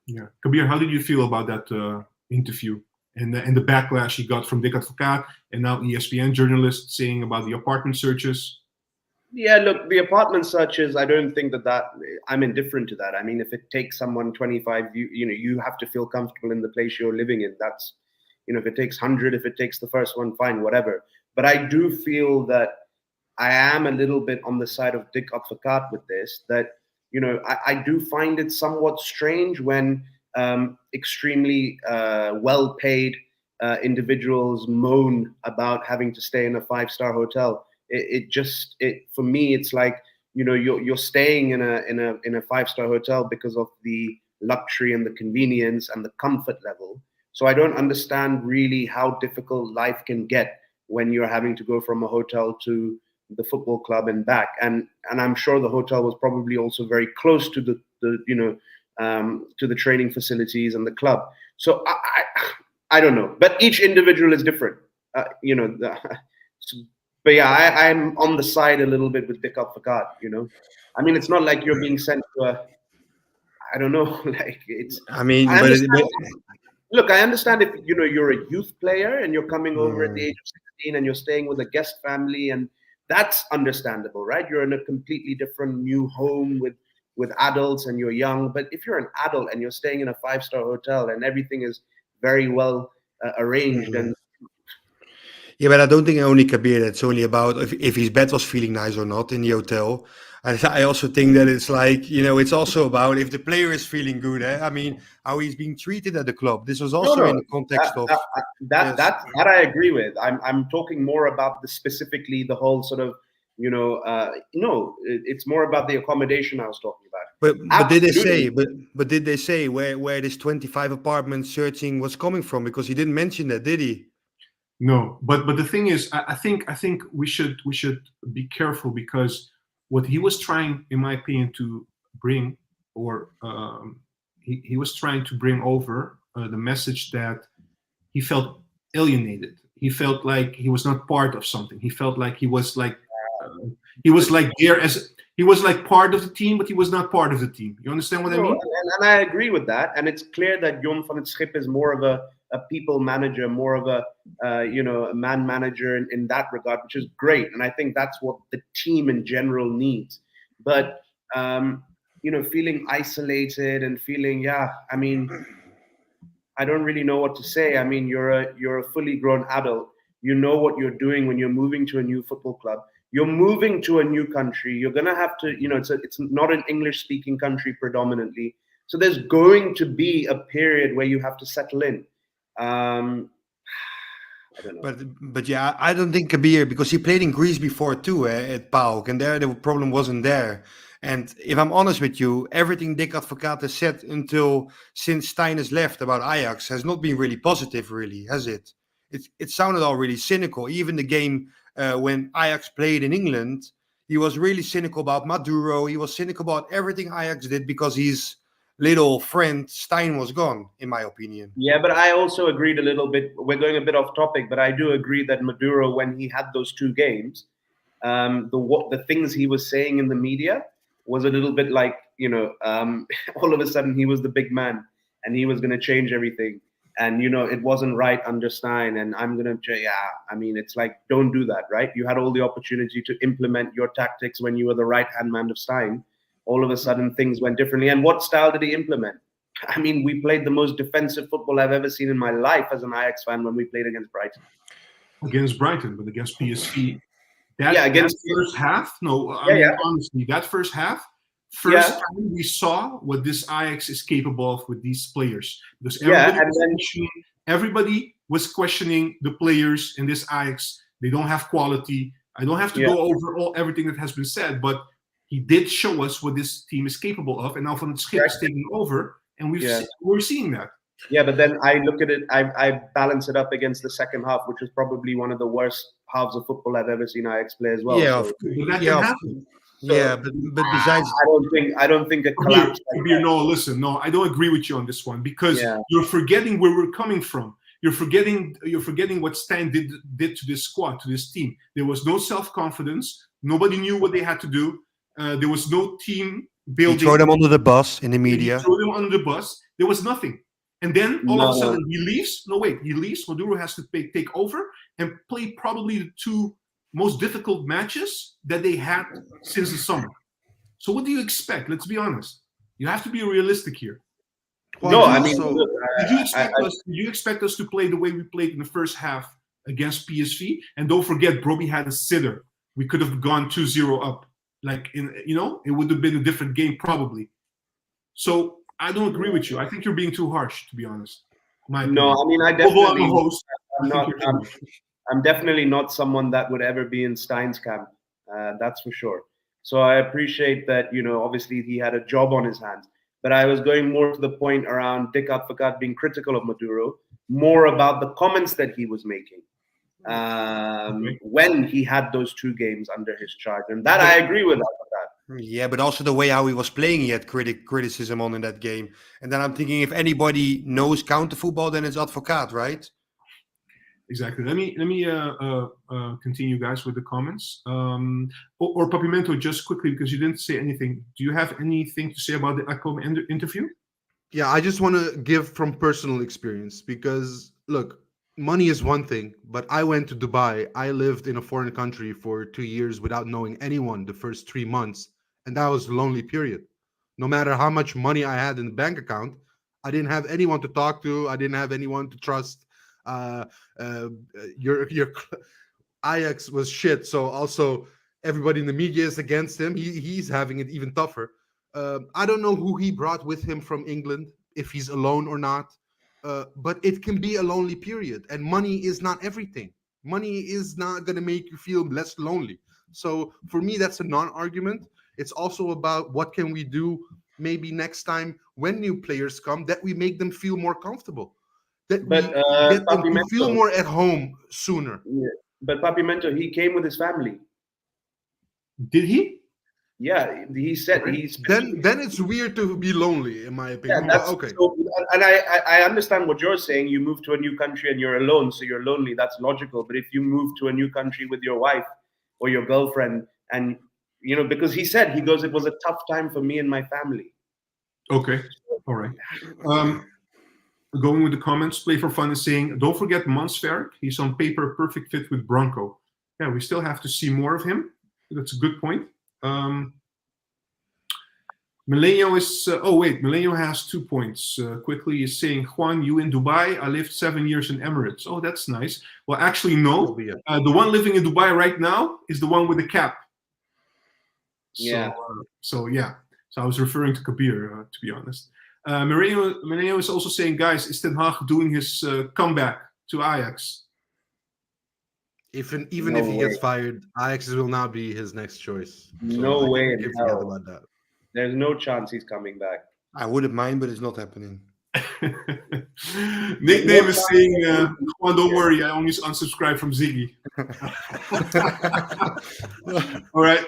Yeah, Kabir, how did you feel about that interview and the backlash he got from Dick Advocaat and now ESPN journalists saying about the apartment searches? Yeah, look, the apartment searches, I don't think that I'm indifferent to that. I mean, if it takes someone 25, you have to feel comfortable in the place you're living in. That's, if it takes 100, if it takes the first one, fine, whatever. But I do feel that I am a little bit on the side of Dick Advocaat with this, that, I do find it somewhat strange when extremely well-paid individuals moan about having to stay in a 5-star hotel. For me, it's like, you're staying in a 5-star hotel because of the luxury and the convenience and the comfort level. So I don't understand really how difficult life can get when you're having to go from a hotel to the football club and back. And I'm sure the hotel was probably also very close to the to the training facilities and the club. So I don't know, but each individual is different, But yeah, I'm on the side a little bit with Dick Advocaat. I mean, it's not like you're being sent to I don't know, like it's. I mean, Look, I understand if you're a youth player and you're coming over at the age of 16 and you're staying with a guest family, and that's understandable, right? You're in a completely different new home with adults and you're young. But if you're an adult and you're staying in a 5-star hotel and everything is very well arranged and yeah, but I don't think only Kabir. It's only about if his bed was feeling nice or not in the hotel. I also think that it's like, it's also about if the player is feeling good. I mean, how he's being treated at the club. This was also in the context of that I agree with. I'm talking more about specifically the whole sort of it's more about the accommodation I was talking about. But did they say? But did they say where this 25 apartment searching was coming from? Because he didn't mention that, did he? No, but the thing is, I think we should be careful, because what he was trying, in my opinion, to bring, or he was trying to bring over the message that he felt alienated. He felt like he was not part of something. He felt like he was like there as he was like part of the team, but he was not part of the team. You understand what I mean? And I agree with that. And it's clear that John van den Schip is more of a people manager, more of a a man manager in that regard, which is great. And I think that's what the team in general needs. But feeling isolated and feeling, I mean, I don't really know what to say. I mean, you're a fully grown adult. You know what you're doing when you're moving to a new football club. You're moving to a new country. You're gonna have to, it's not an English-speaking country predominantly. So there's going to be a period where you have to settle in. I don't know. But yeah, I don't think Kabir, because he played in Greece before too, at PAOK, and there the problem wasn't there. And if I'm honest with you, everything Dick Advocaat has said since Stein has left about Ajax has not been really positive, really, has it? It sounded all really cynical. Even the game when Ajax played in England, He was really cynical about Maduro. He was cynical about everything Ajax did because his little friend Stein was gone, in my opinion. Yeah, but I also agreed a little bit. We're going a bit off topic, but I do agree that Maduro, when he had those 2 games, the things he was saying in the media was a little bit like, all of a sudden he was the big man and he was going to change everything. And, it wasn't right under Stein. And I'm going to, it's like, don't do that, right? You had all the opportunity to implement your tactics when you were the right-hand man of Stein. All of a sudden things went differently. And what style did he implement? I mean, we played the most defensive football I've ever seen in my life as an Ajax fan when we played against Brighton. Against Brighton, but against PSV. Against that first half. No, honestly, that first half, time we saw what this Ajax is capable of with these players. Because everybody was questioning the players in this Ajax. They don't have quality. I don't have to go over everything that has been said, but he did show us what this team is capable of. And now Van Schip is taking over, and we're seeing that. Yeah, but then I look at it, I balance it up against the second half, which was probably one of the worst halves of football I've ever seen Ajax play as well. But besides, I don't think a collapse. No, I don't agree with you on this one because you're forgetting where we're coming from. You're forgetting what Stein did to this squad, to this team. There was no self-confidence. Nobody knew what they had to do. There was no team building. He threw them under the bus in the media. He threw them under the bus. There was nothing. And then all of a sudden he leaves. No, wait, he leaves. Maduro has to take over and play probably the 2 most difficult matches that they had since the summer. So what do you expect? Let's be honest. You have to be realistic here. Did you expect us to play the way we played in the first half against PSV? And don't forget, Broby had a sitter. We could have gone 2-0 up. It would have been a different game probably. So I don't agree with you. I think you're being too harsh, to be honest. I definitely. I'm definitely not someone that would ever be in Stein's camp. That's for sure. So I appreciate that. Obviously he had a job on his hands. But I was going more to the point around Dick Advocaat being critical of Maduro, more about the comments that he was making when he had those 2 games under his charge, and that I agree with Advocaat. Yeah, but also the way how he was playing, he had criticism on in that game. And then I'm thinking, if anybody knows counter football, then it's Advocaat, right? Exactly. Let me continue, guys, with the comments. Or Papimento, just quickly, because you didn't say anything. Do you have anything to say about the Akpom interview? Yeah, I just want to give from personal experience because, look, money is one thing, but I went to Dubai. I lived in a foreign country for 2 years without knowing anyone the first 3 months. And that was a lonely period. No matter how much money I had in the bank account, I didn't have anyone to talk to. I didn't have anyone to trust. Your Ajax was shit. So also everybody in the media is against him. He's having it even tougher. I don't know who he brought with him from England, if he's alone or not. But it can be a lonely period, and money is not everything. Money is not going to make you feel less lonely. So for me, that's a non-argument. It's also about what can we do maybe next time when new players come that we make them feel more comfortable, that we get them to feel more at home sooner. Yeah. But Papimento, he came with his family. Did he? Yeah, he said he's. Then it's weird to be lonely, in my opinion. Yeah, okay. So, and I understand what you're saying. You move to a new country and you're alone, so you're lonely. That's logical. But if you move to a new country with your wife or your girlfriend, and because he said it was a tough time for me and my family. Okay, all right. Going with the comments, Play for Fun is saying, don't forget Mansverk. He's on paper a perfect fit with Branco. Yeah, we still have to see more of him. That's a good point. Milenio is Milenio has 2 points. Quickly is saying, Juan, you in Dubai? I lived 7 years in Emirates. Oh, that's nice. Well, actually, no. The one living in Dubai right now is the one with the cap. Yeah. So I was referring to Kabir, to be honest. Milenio is also saying, guys, is Ten Hag doing his comeback to Ajax? Even if he gets fired, Ajax will not be his next choice. So no way in forget hell. about that. There's no chance he's coming back. I wouldn't mind, but it's not happening. Nickname is saying, Juan, don't worry, I only unsubscribed from Ziggy. All right.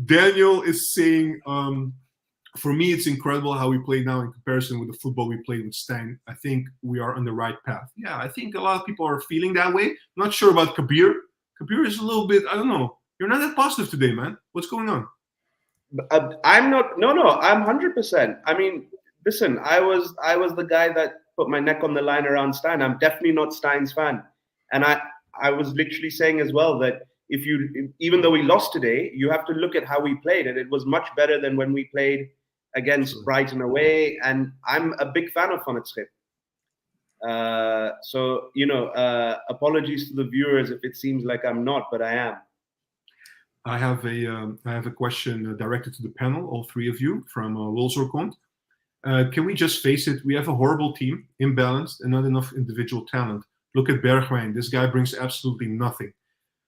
Daniel is saying, for me, it's incredible how we play now in comparison with the football we played with Stein. I think we are on the right path. Yeah, I think a lot of people are feeling that way. I'm not sure about Kabir. Kabir is a little bit, I don't know. You're not that positive today, man. What's going on? I'm not. No, I'm 100%. I mean, listen, I was the guy that put my neck on the line around Stein. I'm definitely not Stein's fan, and I was literally saying as well that even though we lost today, you have to look at how we played, and it was much better than when we played against Brighton away. And I'm a big fan of Van het Schip. So apologies to the viewers if it seems like I'm not, but I am. I have a question directed to the panel, all three of you, from Wolzorkont. Can we just face it? We have a horrible team, imbalanced, and not enough individual talent. Look at Bergwijn. This guy brings absolutely nothing.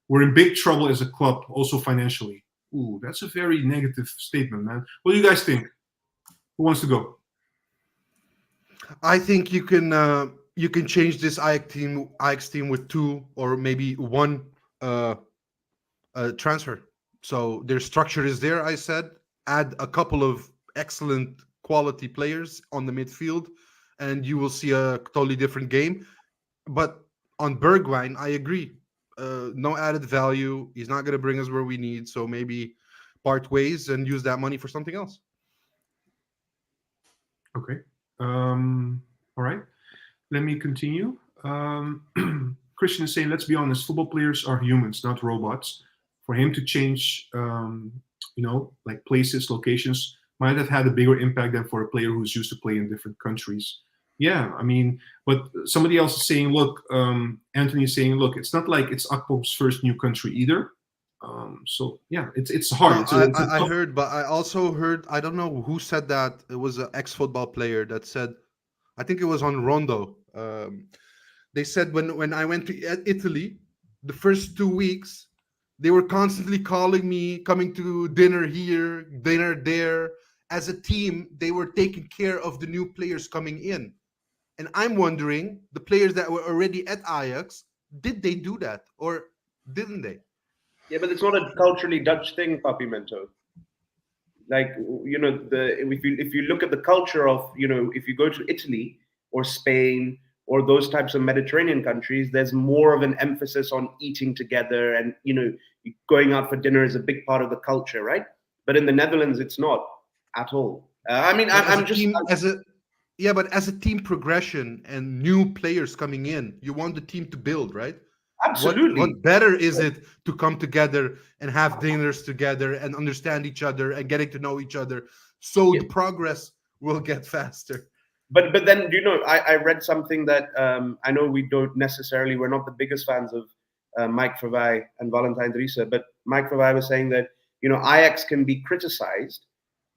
We're in big trouble as a club, also financially. Ooh, that's a very negative statement, man. What do you guys think? Who wants to go? I think you can change this Ajax team with 2 or maybe 1 transfer. So their structure is there. I said add a couple of excellent quality players on the midfield, and you will see a totally different game. But on Bergwijn, I agree. No added value. He's not going to bring us where we need. So maybe part ways and use that money for something else. Okay. All right. Let me continue. Christian is saying, let's be honest, football players are humans, not robots. For him to change, like places, locations, might have had a bigger impact than for a player who's used to play in different countries. Yeah, I mean, but somebody else is saying, look, Anthony is saying, look, it's not like it's Akpom's first new country either. So yeah, it's hard. I heard, but I also heard, I don't know who said that. It was an ex-football player that said, I think it was on Rondo. They said when I went to Italy, the first 2 weeks, they were constantly calling me, coming to dinner here, dinner there. As a team, they were taking care of the new players coming in. And I'm wondering, the players that were already at Ajax, did they do that or didn't they? Yeah, but it's not a culturally Dutch thing, Papimento. Like, if you look at the culture of, if you go to Italy or Spain or those types of Mediterranean countries, there's more of an emphasis on eating together, and going out for dinner is a big part of the culture, right? But in the Netherlands, it's not at all. But as a team progression and new players coming in, you want the team to build, right? Absolutely. What better is it to come together and have dinners together and understand each other and getting to know each other, so the progress will get faster. But then, I read something that I know we're not the biggest fans of Mike Verwij and Valentijn Driessen, but Mike Verwij was saying that, Ajax can be criticized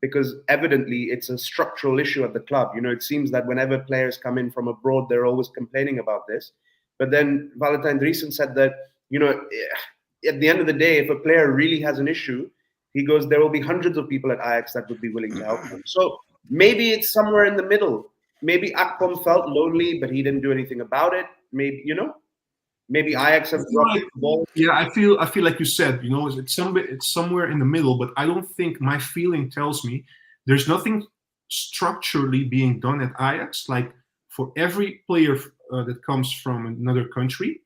because evidently it's a structural issue at the club. It seems that whenever players come in from abroad, they're always complaining about this. But then Valentijn Driessen said that, at the end of the day, if a player really has an issue, he goes, there will be hundreds of people at Ajax that would be willing to help him. So maybe it's somewhere in the middle. Maybe Akpom felt lonely, but he didn't do anything about it. Maybe, maybe Ajax have dropped the ball. Yeah, I feel like you said, it's somewhere in the middle, but I don't think, my feeling tells me there's nothing structurally being done at Ajax. Like, for every player that comes from another country,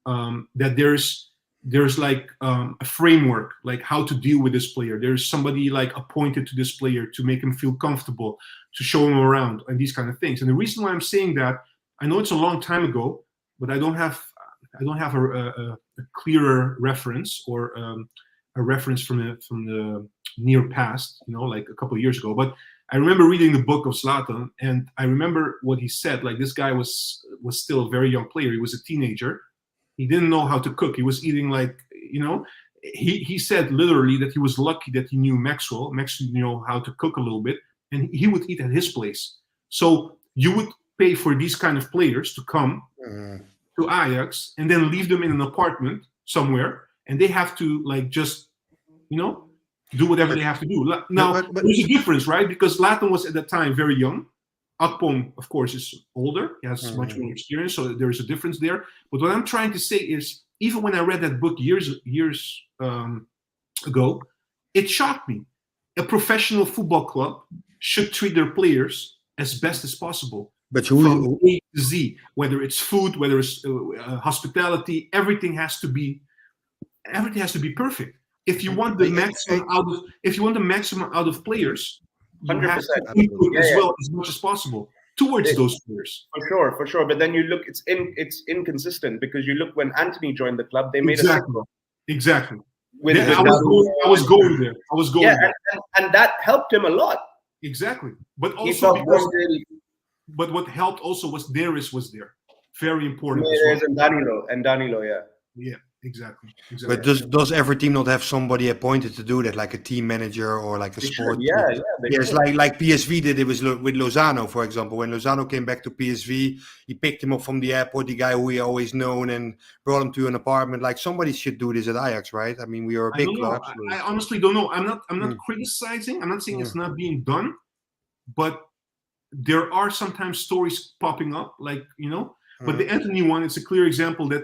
that there's like a framework, like how to deal with this player. There's somebody like appointed to this player to make him feel comfortable, to show him around, and these kind of things. And the reason why I'm saying that, I know it's a long time ago, but I don't have a clearer reference or a reference from the near past, like a couple of years ago. But I remember reading the book of Zlatan, and I remember what he said. Like, this guy was still a very young player. He was a teenager. He didn't know how to cook. He was eating he said literally that he was lucky that he knew Maxwell. Maxwell knew how to cook a little bit, and he would eat at his place. So you would pay for these kind of players to come to Ajax and then leave them in an apartment somewhere, and they have to do whatever they have to do. Now, there's a difference, right? Because Zlatan was at that time very young. Akpom, of course, is older. He has much more experience, so there is a difference there. But what I'm trying to say is, even when I read that book years ago, it shocked me. A professional football club should treat their players as best as possible. But From A to Z, whether it's food, whether it's hospitality, everything has to be perfect. If you want the maximum out of players, you 100%. have to input as well as much as possible towards those players. For sure. But then you look, it's inconsistent, because you look when Anthony joined the club, they made Exactly. I was going there. And that helped him a lot. Exactly. But also but what helped also was Darius was there. Very important. And Danilo, yeah. Yeah, exactly. But does every team not have somebody appointed to do that, like a team manager or like a sport? Yes, like PSV did it with Lozano, for example. When Lozano came back to PSV, he picked him up from the airport, the guy who he always known, and brought him to an apartment. Like somebody should do this at Ajax, right? I mean, we are a big club. I honestly don't know. I'm not criticizing. I'm not saying it's not being done, but there are sometimes stories popping up, like, but the Anthony one is a clear example that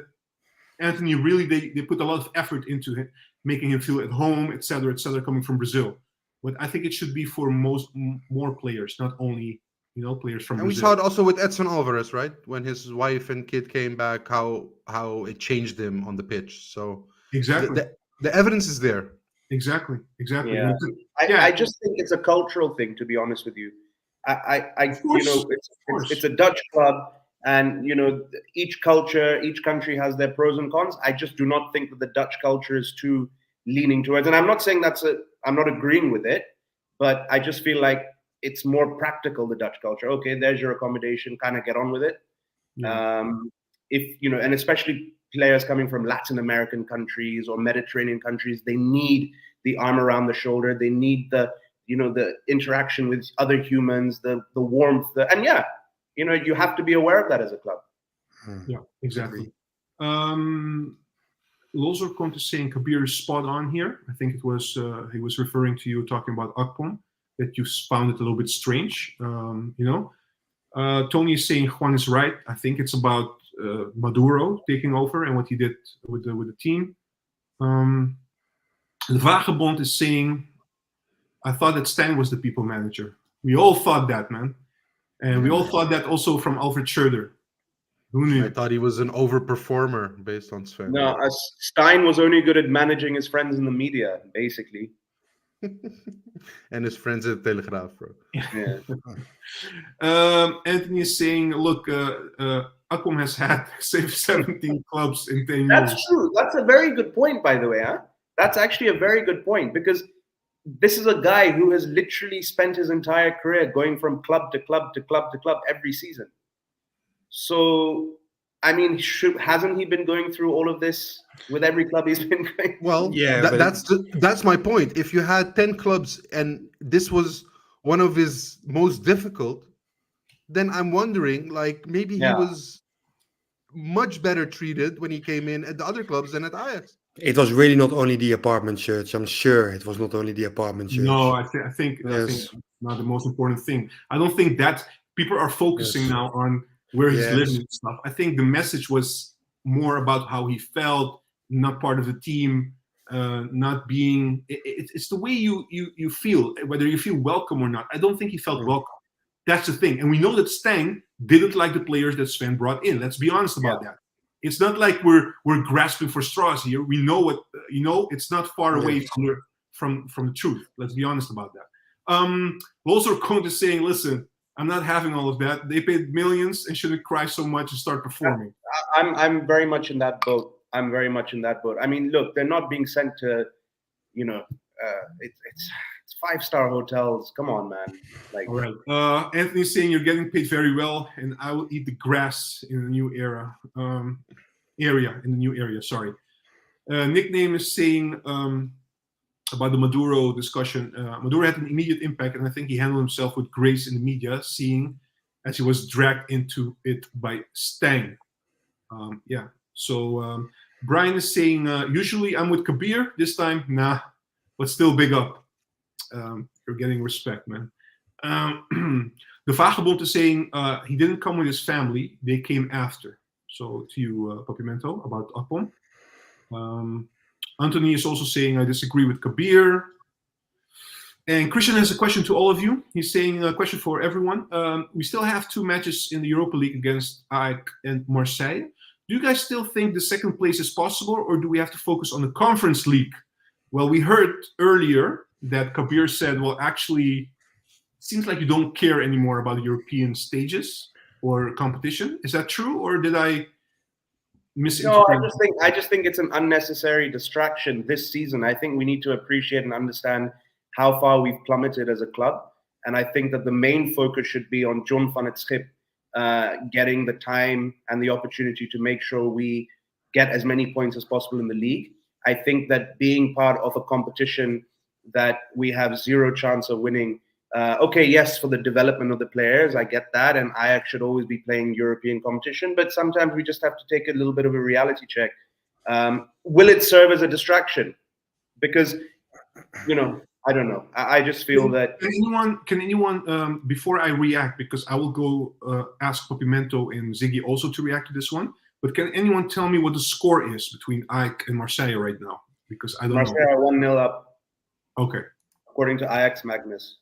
Anthony really, they put a lot of effort into it, making him feel at home, etc., coming from Brazil. But I think it should be for more players, not only players from and Brazil. We saw it also with Edson Alvarez, right? When his wife and kid came back, how it changed him on the pitch. So exactly, the evidence is there. Exactly. Yeah. I just think it's a cultural thing, to be honest with you. It's a Dutch club, and each culture, each country has their pros and cons. I just do not think that the Dutch culture is too leaning towards, and I'm not saying I'm not agreeing with it, but I just feel like it's more practical, the Dutch culture. Okay, there's your accommodation, kind of get on with it. Yeah. And especially players coming from Latin American countries or Mediterranean countries, they need the arm around the shoulder. They need the interaction with other humans, the warmth, you have to be aware of that as a club. Yeah, exactly. Lozer Conte saying Kabir is spot on here. I think it was he was referring to you talking about Akpom, that you found it a little bit strange. Tony is saying Juan is right. I think it's about Maduro taking over and what he did with the team. The Vagebond is saying, I thought that Stan was the people manager. We all thought that, man. And we all thought that also from Alfred Schroeder. Who knew? I thought he was an overperformer based on Sven. No, Stein was only good at managing his friends in the media, basically. And his friends at Telegraaf, bro. Yeah. Anthony is saying, look, Akpom has had 17 clubs in 10 years. That's true. That's a very good point, by the way. Huh? That's actually a very good point, because this is a guy who has literally spent his entire career going from club to club to club to club every season. So, I mean, hasn't he been going through all of this with every club he's been going? Well, yeah, that's my point. If you had 10 clubs and this was one of his most difficult, then I'm wondering, like, maybe he was much better treated when he came in at the other clubs than at Ajax. It was really not only the apartment church. I'm sure it was not only the apartment church. No, I think that's not the most important thing. I don't think that people are focusing now on where he's living and stuff. I think the message was more about how he felt, not part of the team, not being. It's the way you feel, whether you feel welcome or not. I don't think he felt welcome. That's the thing, and we know that Stang didn't like the players that Sven brought in. Let's be honest about that. It's not like we're grasping for straws here. We know what it's not far away from the truth. Let's be honest about that. Also, Conte is saying, listen, I'm not having all of that. They paid millions and shouldn't cry so much and start performing. I'm very much in that boat. I mean, look, they're not being sent to, it's 5-star hotels. Come on, man. Like, all right. Anthony's saying you're getting paid very well, and I will eat the grass in the new area. Sorry. Nickname is saying about the Maduro discussion. Maduro had an immediate impact, and I think he handled himself with grace in the media, seeing as he was dragged into it by Stang. So Brian is saying, usually I'm with Kabir. This time, nah, but still big up. You're getting respect, man. The Vagebond is saying he didn't come with his family; they came after. So to you, Papimento, about Akpom. Anthony is also saying I disagree with Kabir. And Christian has a question to all of you. He's saying a question for everyone. We still have 2 matches in the Europa League against Ajax and Marseille. Do you guys still think the second place is possible, or do we have to focus on the Conference League? Well, we heard earlier that Kabir said, well, actually, it seems like you don't care anymore about European stages or competition. Is that true, or did I misinterpret? No, I just think it's an unnecessary distraction this season. I think we need to appreciate and understand how far we've plummeted as a club. And I think that the main focus should be on John van het Schip getting the time and the opportunity to make sure we get as many points as possible in the league. I think that being part of a competition that we have zero chance of winning, okay, yes, for the development of the players, I get that, and Ajax should always be playing European competition, but sometimes we just have to take a little bit of a reality check. Will it serve as a distraction? Because, I don't know. I just feel that. Can anyone, before I react, because I will go ask Popimento and Ziggy also to react to this one, but can anyone tell me what the score is between Ajax and Marseille right now? Because I don't know. Marseille are 1-0 up. Okay. According to Ajax Magnus.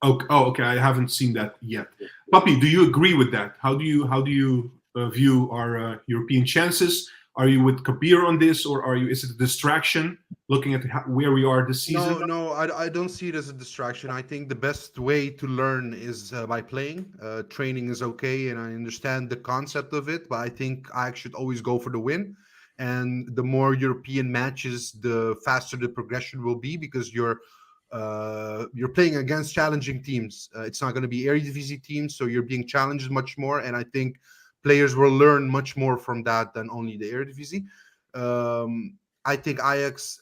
Okay. Oh, okay. I haven't seen that yet. Papi, do you agree with that? How do you view our European chances? Are you with Kabir on this, or is it a distraction looking at where we are this season? No, I don't see it as a distraction. I think the best way to learn is by playing. Training is okay, and I understand the concept of it, but I think I should always go for the win. And the more European matches, the faster the progression will be, because you're playing against challenging teams. It's not going to be Eredivisie teams, so you're being challenged much more, and I think players will learn much more from that than only the Eredivisie. I think Ajax,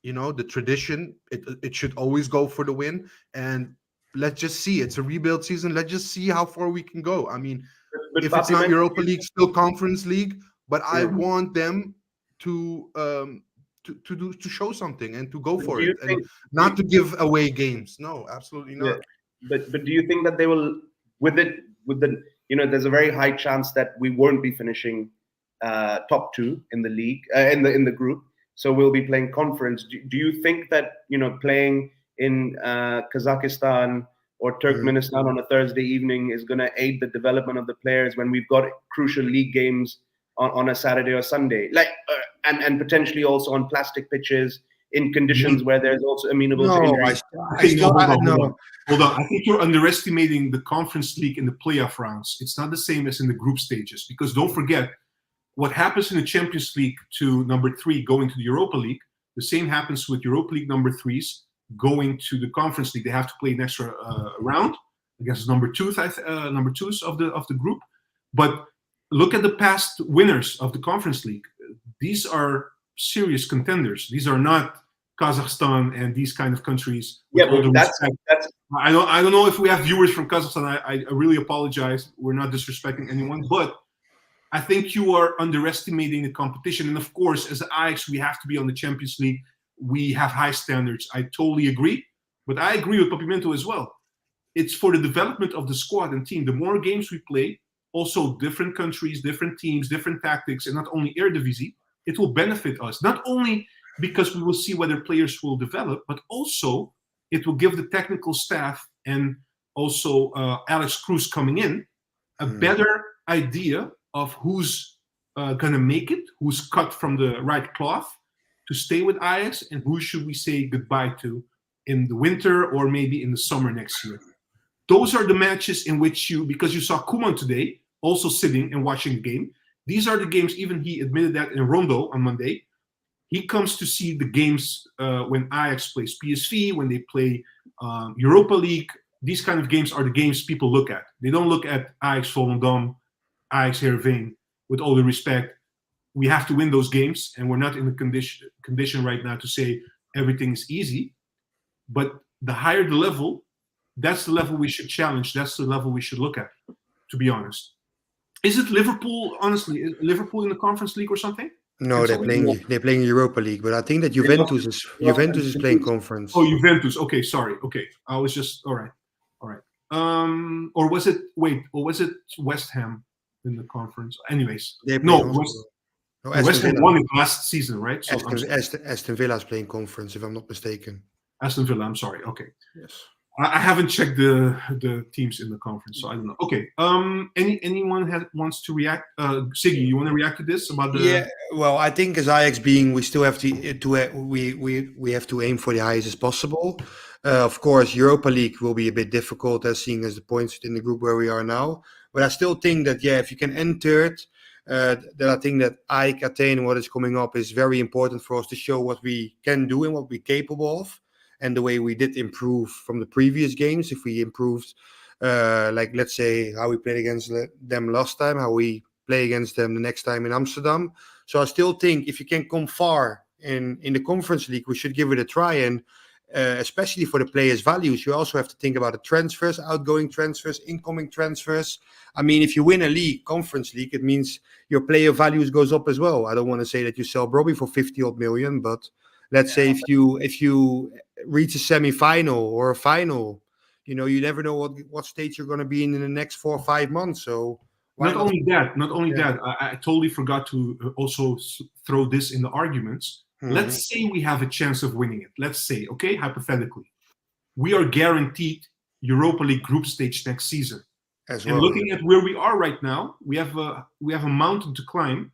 the tradition, it should always go for the win. And let's just see. It's a rebuild season. Let's just see how far we can go. I mean, if it's not Europa League, still Conference League. But I want them to show something and to go for it, and not to give away games. No, absolutely not. Yeah. But do you think that they will, with the there's a very high chance that we won't be finishing top 2 in the league, in the group. So we'll be playing conference. Do you think that playing in Kazakhstan or Turkmenistan on a Thursday evening is going to aid the development of the players when we've got crucial league games on a Saturday or Sunday, and potentially also on plastic pitches in conditions where there's also amenable to injury? Hold on. I think you're underestimating the Conference League in the playoff rounds. It's not the same as in the group stages, because don't forget what happens in the Champions League to number 3 going to the Europa League. The same happens with Europa League number 3s going to the Conference League. They have to play an extra round against number 2s of the group. But look at the past winners of the Conference League. These are serious contenders. These are not Kazakhstan and these kind of countries. Yeah, but that's I don't know if we have viewers from Kazakhstan. I really apologize. We're not disrespecting anyone, but I think you are underestimating the competition. And of course, as Ajax, we have to be on the Champions League. We have high standards. I totally agree. But I agree with Papimento as well. It's for the development of the squad and team. The more games we play, also different countries, different teams, different tactics, and not only Eredivisie, it will benefit us. Not only because we will see whether players will develop, but also it will give the technical staff and also Alex Cruz coming in a better idea of who's going to make it, who's cut from the right cloth to stay with Ajax, and who should we say goodbye to in the winter or maybe in the summer next year. Those are the matches in which because you saw Koeman today also sitting and watching the game. These are the games, even he admitted that in Rondo on Monday. He comes to see the games when Ajax plays PSV, when they play Europa League. These kind of games are the games people look at. They don't look at Ajax Volendam, Ajax Heerenveen. With all the respect, we have to win those games, and we're not in the condition right now to say everything is easy. But the higher the level, that's the level we should challenge. That's the level we should look at, to be honest. Is it Liverpool, honestly? Is Liverpool in the Conference League or something? No, It's they're only playing Europa League, but I think that Juventus is playing conference. Oh, Juventus. Okay, sorry. Okay, I was just all right. All right. Or was it West Ham in the conference? Anyways, They play no, also. No, West Aston Ham Villa. won it last season, right? So I'm Aston Villa is playing conference, if I'm not mistaken. Aston Villa. I'm sorry. Okay, Yes. I haven't checked the teams in the conference, so I don't know. Okay. Anyone wants to react? Siggy, you want to react to this about the? Yeah, well, I think as Ajax being, we still have we have to aim for the highest as possible. Of course, Europa League will be a bit difficult as seeing as the points in the group where we are now. But I still think that if you can end third, then I think that Ajax Athene, what is coming up, is very important for us to show what we can do and what we're capable of, and the way we did improve from the previous games. If we improved, like let's say how we played against them last time, how we play against them the next time in Amsterdam. So I still think if you can come far in the Conference League, we should give it a try. And especially for the players' values, you also have to think about the transfers, outgoing transfers, incoming transfers. I mean, if you win a league, Conference League, it means your player values goes up as well. I don't want to say that you sell Robbie for 50 odd million, but let's say if you reach a semi-final or a final, you never know what stage you're going to be in the next 4 or 5 months. So Not only that, I totally forgot to also throw this in the arguments. Let's say we have a chance of winning it. Let's say, okay, hypothetically, we are guaranteed Europa League group stage next season. as And well. looking at where we are right now, we have a mountain to climb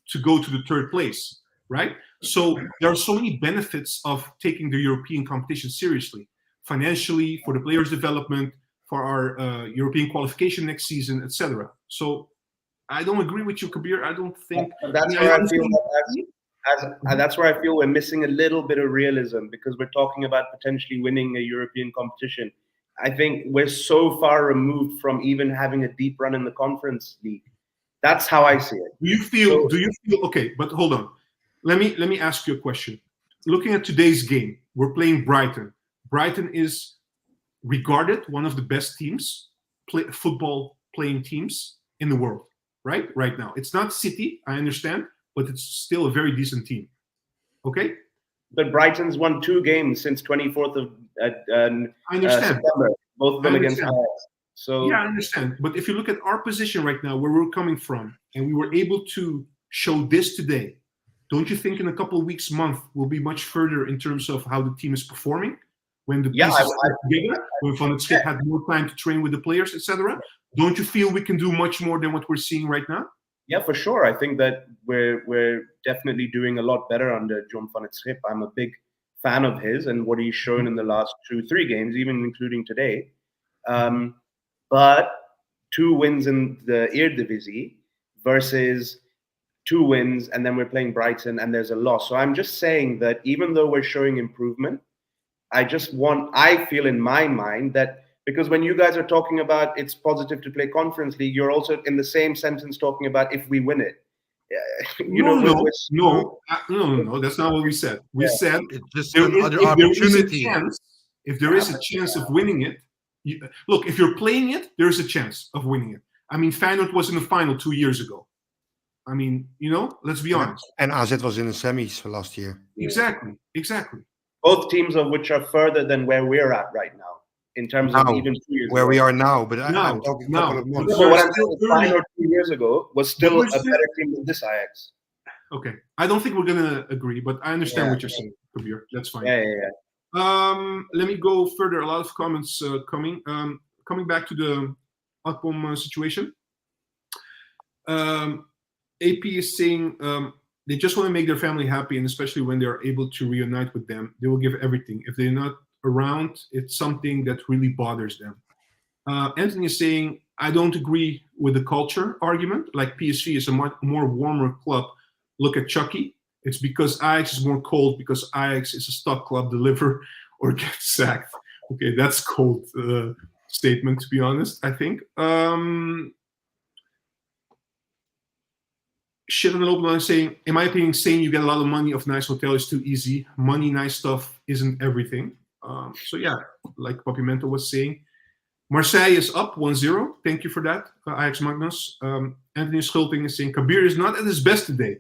to go to the third place, right? So there are so many benefits of taking the European competition seriously, financially, for the players' development, for our European qualification next season, etc. So I don't agree with you, Kabir. I don't think That's where I feel that's where I feel we're missing a little bit of realism, because we're talking about potentially winning a European competition. I think we're so far removed from even having a deep run in the Conference League. That's how I see it. Do you feel okay? But hold on. Let me ask you a question. Looking at today's game, we're playing Brighton. Brighton is regarded one of the best football playing teams in the world, right now. It's not City, I understand, but it's still a very decent team. Okay? But Brighton's won 2 games since 24th of I understand. September, both of them against Ajax. So yeah, I understand. But if you look at our position right now, where we're coming from, and we were able to show this today, don't you think in a couple of weeks, month, we'll be much further in terms of how the team is performing? When the pieces are together, when Van het Schip had more time to train with the players, etc. Don't you feel we can do much more than what we're seeing right now? Yeah, for sure. I think that we're definitely doing a lot better under John Van het Schip. I'm a big fan of his and what he's shown in the last 2-3 games, even including today. But 2 wins in the Eredivisie versus 2 wins, and then we're playing Brighton and there's a loss. So I'm just saying that even though we're showing improvement, I feel in my mind that, because when you guys are talking about it's positive to play Conference League, you're also in the same sentence talking about if we win it. No, that's not what we said. We said It's just another opportunity. If there is a chance of winning it, look, if you're playing it, there's a chance of winning it. I mean, Feyenoord was in the final 2 years ago. I mean, let's be honest. And AZ was in the semis for last year. Exactly. Both teams of which are further than where we're at right now, in terms of even 2 years where ago. we are now. But I'm talking a couple of months. But what I'm saying is Feyenoord 2 years ago was still a better team than this Ajax. Okay. I don't think we're going to agree, but I understand what you're saying, Kabir. That's fine. Yeah. Let me go further. A lot of comments coming. Coming back to the Akpom situation. AP is saying they just want to make their family happy, and especially when they're able to reunite with them, they will give everything. If they're not around, it's something that really bothers them. Anthony is saying, I don't agree with the culture argument. Like PSV is a much more warmer club. Look at Chucky. It's because Ajax is more cold, because Ajax is a stock club, deliver or get sacked. Okay, that's cold statement, to be honest, I think. Shit on the open line saying, in my opinion, saying you get a lot of money off nice hotel is too easy. Money, nice stuff isn't everything. So yeah, like Papimento was saying. Marseille is up 1-0. Thank you for that, Ajax Magnus. Anthony Schulting is saying, Kabir is not at his best today.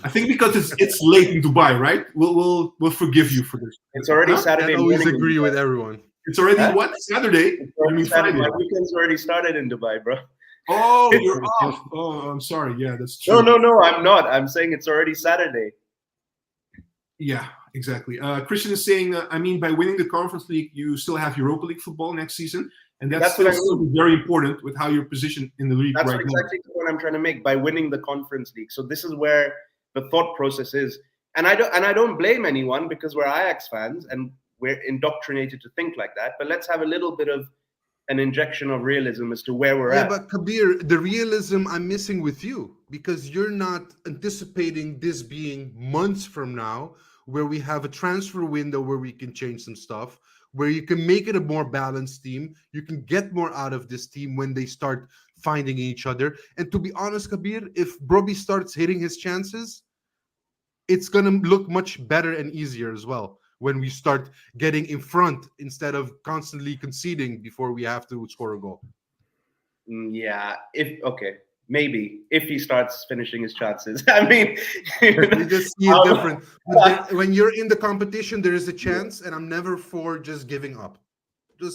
I think because it's late in Dubai, right? We'll forgive you for this. It's already Huh? Saturday I always morning. agree with everyone. It's already Huh? what? Saturday? It's You already mean Saturday. Friday? My weekend's already started in Dubai, bro. Oh, you're off. Oh, I'm sorry. Yeah, that's true. No, I'm not. I'm saying it's already Saturday. Yeah, exactly. Christian is saying, I mean, by winning the Conference League, you still have Europa League football next season, and that's what I still mean. very important with how you're positioned in the league That's right exactly the point I'm trying to make, by winning the Conference League. So this is where the thought process is, and I don't blame anyone, because we're Ajax fans and we're indoctrinated to think like that. But let's have a little bit of an injection of realism as to where we're at. But Kabir, the realism I'm missing with you, because you're not anticipating this being months from now, where we have a transfer window where we can change some stuff, where you can make it a more balanced team. You can get more out of this team when they start finding each other. And to be honest, Kabir, if Broby starts hitting his chances, it's going to look much better and easier as well when we start getting in front instead of constantly conceding before we have to score a goal. Yeah, maybe if he starts finishing his chances. I mean, we just see it different. When you're in the competition, there is a chance, and I'm never for just giving up.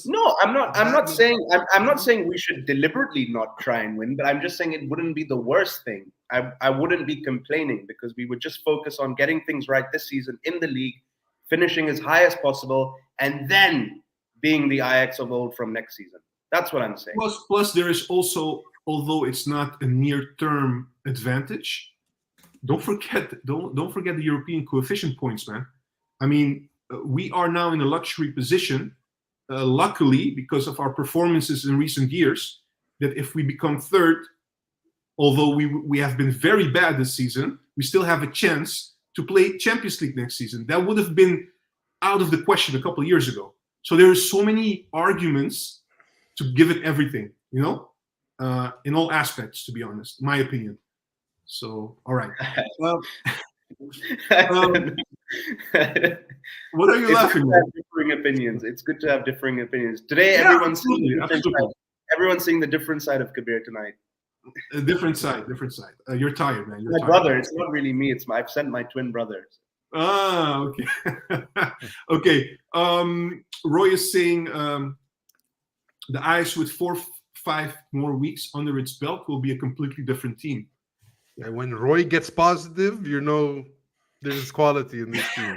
No, I'm not saying we should deliberately not try and win, but I'm just saying it wouldn't be the worst thing. I wouldn't be complaining, because we would just focus on getting things right this season in the league, finishing as high as possible, and then being the Ajax of old from next season. That's what I'm saying. Plus, there is also, although it's not a near-term advantage, don't forget the European coefficient points, man. I mean, we are now in a luxury position, luckily, because of our performances in recent years, that if we become third, although we have been very bad this season, we still have a chance to play Champions League next season. That would have been out of the question a couple of years ago. So there are so many arguments to give it everything, in all aspects, to be honest, my opinion. So, all right. What are you laughing at? Differing opinions. It's good to have differing opinions. Today, Yeah, everyone's seeing the different side of Kabir tonight. A different side. You're tired, man. You're my tired. brother. It's not really me. I've sent my twin brothers. Ah, okay. Okay. Roy is saying the Ajax with 4-5 more weeks under its belt will be a completely different team. And when Roy gets positive, there's quality in this team.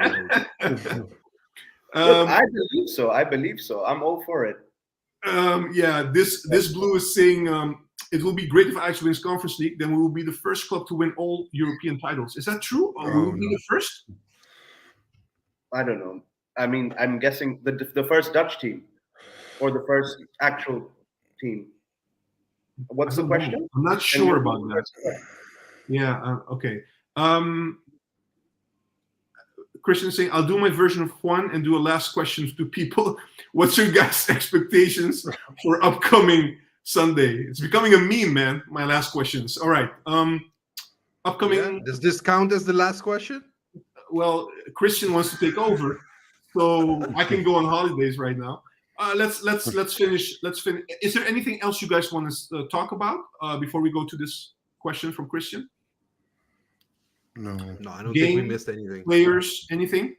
Look, I believe so. I'm all for it. Yeah, this blue is saying it will be great if Ajax wins Conference League. Then we will be the first club to win all European titles. Is that true? Or will we be the first? I don't know. I mean, I'm guessing the first Dutch team, or the first actual team. What's the question? I'm not sure about that. Yeah. Okay. Christian is saying, I'll do my version of Juan and do a last question to people. What's your guys' expectations for upcoming Sunday? It's becoming a meme, man. My last questions. All right. Upcoming. Yeah. Does this count as the last question? Well, Christian wants to take over, so I can go on holidays right now. Let's finish. Is there anything else you guys want to talk about before we go to this question from Christian? No, I don't think we missed anything. Players, anything?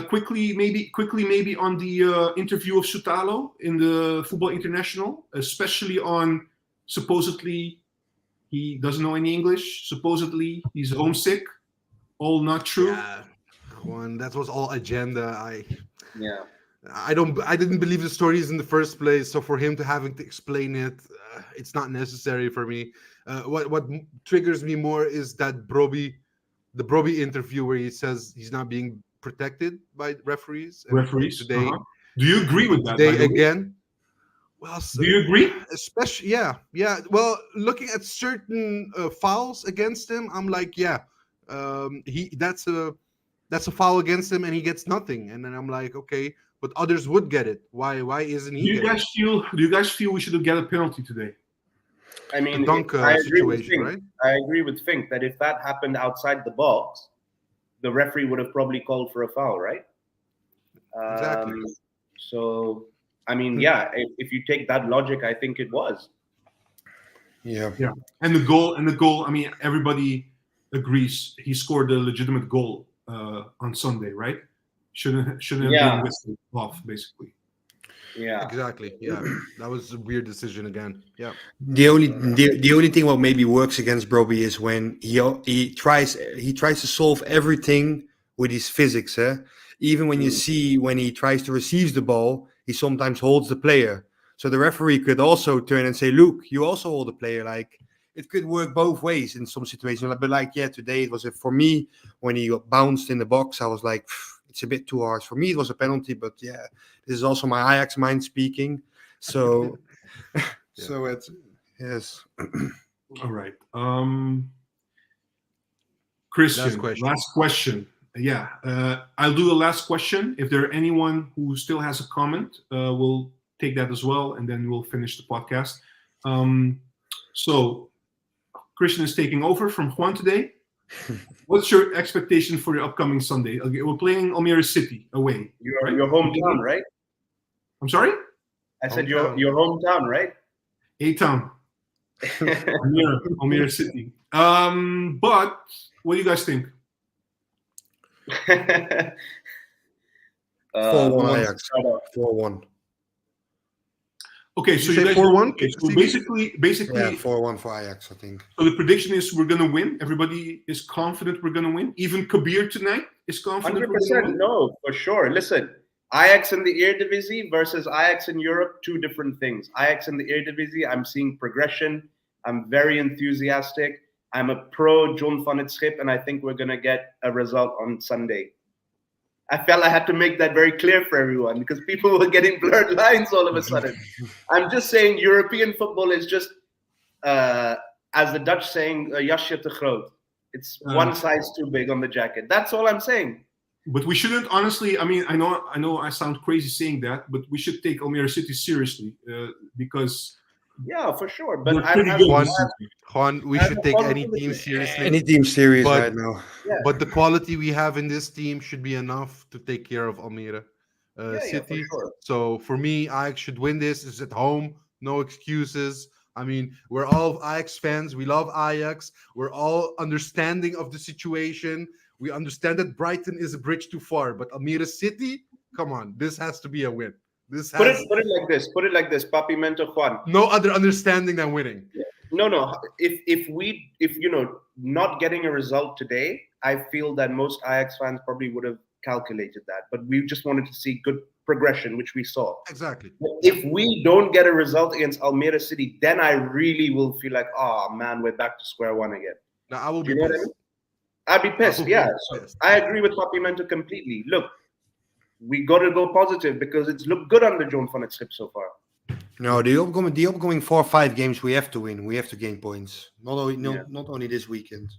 Quickly, maybe on the interview of Soutalo in the Football International, especially on supposedly he doesn't know any English. Supposedly he's homesick. All not true. Yeah, Juan, that was all agenda. I didn't believe the stories in the first place. So for him to having to explain it, it's not necessary for me. What triggers me more is that the Broby interview where he says he's not being protected by referees. Today, do you agree with that? Today again. Well, do you agree? Especially, yeah. Well, looking at certain fouls against him, I'm like, that's a foul against him, and he gets nothing. And then I'm like, okay, but others would get it. Why isn't he? Do you guys feel we should get a penalty today? I mean, I agree with Fink that if that happened outside the box, the referee would have probably called for a foul, right? Exactly. So, I mean, yeah, if you take that logic, I think it was. Yeah. And the goal. I mean, everybody agrees he scored a legitimate goal on Sunday, right? Shouldn't have Yeah. been whistled off, basically. Yeah. Exactly. Yeah, that was a weird decision again. Yeah. The only thing what maybe works against Broby is when he tries to solve everything with his physics. Even when you see when he tries to receive the ball, he sometimes holds the player. So the referee could also turn and say, "Look, you also hold the player." Like it could work both ways in some situations. But like today it was for me when he got bounced in the box. I was like, it's a bit too harsh. For me, it was a penalty. But yeah, this is also my Ajax mind speaking. So. So it's yes. All right. Christian, last question. Yeah, I'll do a last question. If there are anyone who still has a comment, we'll take that as well, and then we'll finish the podcast. So Christian is taking over from Juan today. What's your expectation for your upcoming Sunday? Okay, we're playing Almere City away. Your hometown, right? I'm sorry? I said your hometown, right? A-Town. Almere City. But what do you guys think? 4-1 Ajax. 4-1. Okay, so you guys 4-1? Okay, so basically, yeah, 4-1 for Ajax, I think. So the prediction is we're gonna win. Everybody is confident we're gonna win. Even Kabir tonight is confident. 100%. No, for sure. Listen, Ajax in the Eredivisie versus Ajax in Europe, two different things. Ajax in the Eredivisie, I'm seeing progression. I'm very enthusiastic. I'm a pro John van het Schip, and I think we're gonna get a result on Sunday. I felt I had to make that very clear for everyone because people were getting blurred lines all of a sudden. I'm just saying European football is just, as the Dutch saying, jasje te groot. It's one size too big on the jacket. That's all I'm saying. But we shouldn't, honestly, I mean, I know I sound crazy saying that, but we should take Almere City seriously because... Yeah, for sure. But Juan, we should take any team seriously. Any team serious right now. Yeah. But the quality we have in this team should be enough to take care of Almere City. For sure. So for me, Ajax should win this. It's at home. No excuses. I mean, we're all Ajax fans. We love Ajax. We're all understanding of the situation. We understand that Brighton is a bridge too far. But Almere City, come on. This has to be a win. Put it like this. Put it like this. Papi Mento Juan. No other understanding than winning. Yeah. No. If not getting a result today, I feel that most Ajax fans probably would have calculated that. But we just wanted to see good progression, which we saw. Exactly. If we don't get a result against Almere City, then I really will feel like, oh man, we're back to square one again. Now I will be pissed. I mean? I'd be pissed. Yeah. So I agree with Papi Mento completely. Look. We got to go positive because it's looked good under John van het Schip so far. No, the upcoming 4 or 5 games we have to win. We have to gain points. Not only this weekend.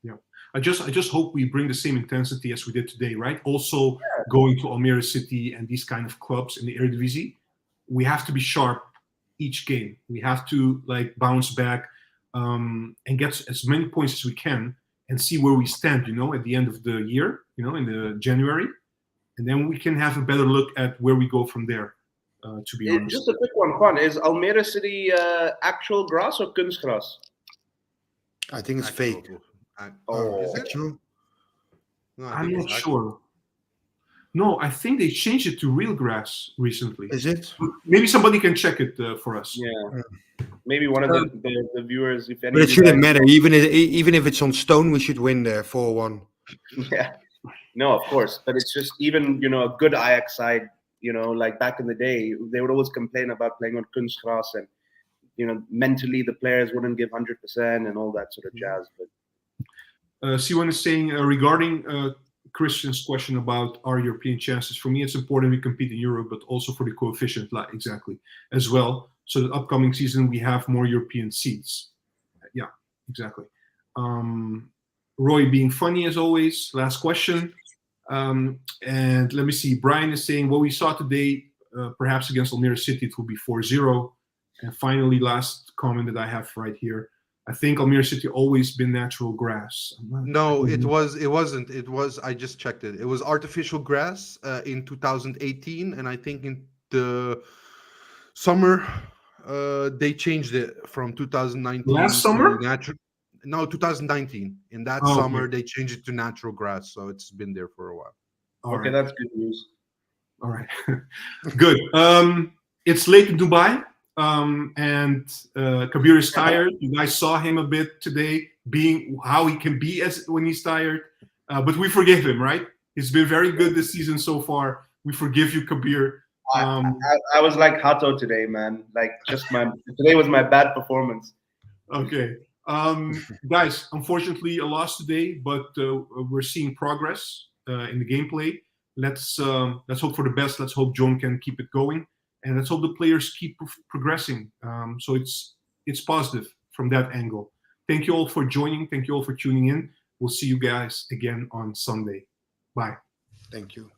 Yeah, I just hope we bring the same intensity as we did today, right? Also, going to Almere City and these kind of clubs in the Eredivisie, we have to be sharp each game. We have to bounce back and get as many points as we can and see where we stand. At the end of the year, in the January. And then we can have a better look at where we go from there, to be honest. Just a quick one, Juan. Is Almere City actual grass or kunstgras? I think it's fake. Is it true? No, I'm not sure. No, I think they changed it to real grass recently. Is it? Maybe somebody can check it for us. Yeah. Maybe one of the viewers, if any. But it shouldn't matter. Even if it's on stone, we should win there 4-1. Yeah. No, of course, but it's just even a good Ajax side, like back in the day, they would always complain about playing on kunstgras and mentally the players wouldn't give 100% and all that sort of jazz. But Siwan is saying regarding Christian's question about our European chances. For me, it's important we compete in Europe, but also for the coefficient, exactly as well. So the upcoming season we have more European seats. Yeah, exactly. Roy being funny as always. Last question. And let me see. Brian is saying what we saw today, perhaps against Almere City, it will be 4-0. And finally, last comment that I have right here. I think Almere City always been natural grass. No, it wasn't. It was. I just checked it. It was artificial grass in 2018, and I think in the summer they changed it from 2019. Last summer? No, 2019. In that Oh, summer, okay. they changed it to natural grass, so it's been there for a while. All Okay, right. that's good news. All right. Good. It's late in Dubai, and Kabir is tired. You guys saw him a bit today, being how he can be as when he's tired. But we forgive him, right? He's been very good this season so far. We forgive you, Kabir. I was like Hato today, man. Like today was my bad performance. Okay. Guys, unfortunately, a loss today, but we're seeing progress in the gameplay. Let's hope for the best. Let's hope John can keep it going, and let's hope the players keep progressing. So it's positive from that angle. Thank you all for joining. Thank you all for tuning in. We'll see you guys again on Sunday. Bye. Thank you.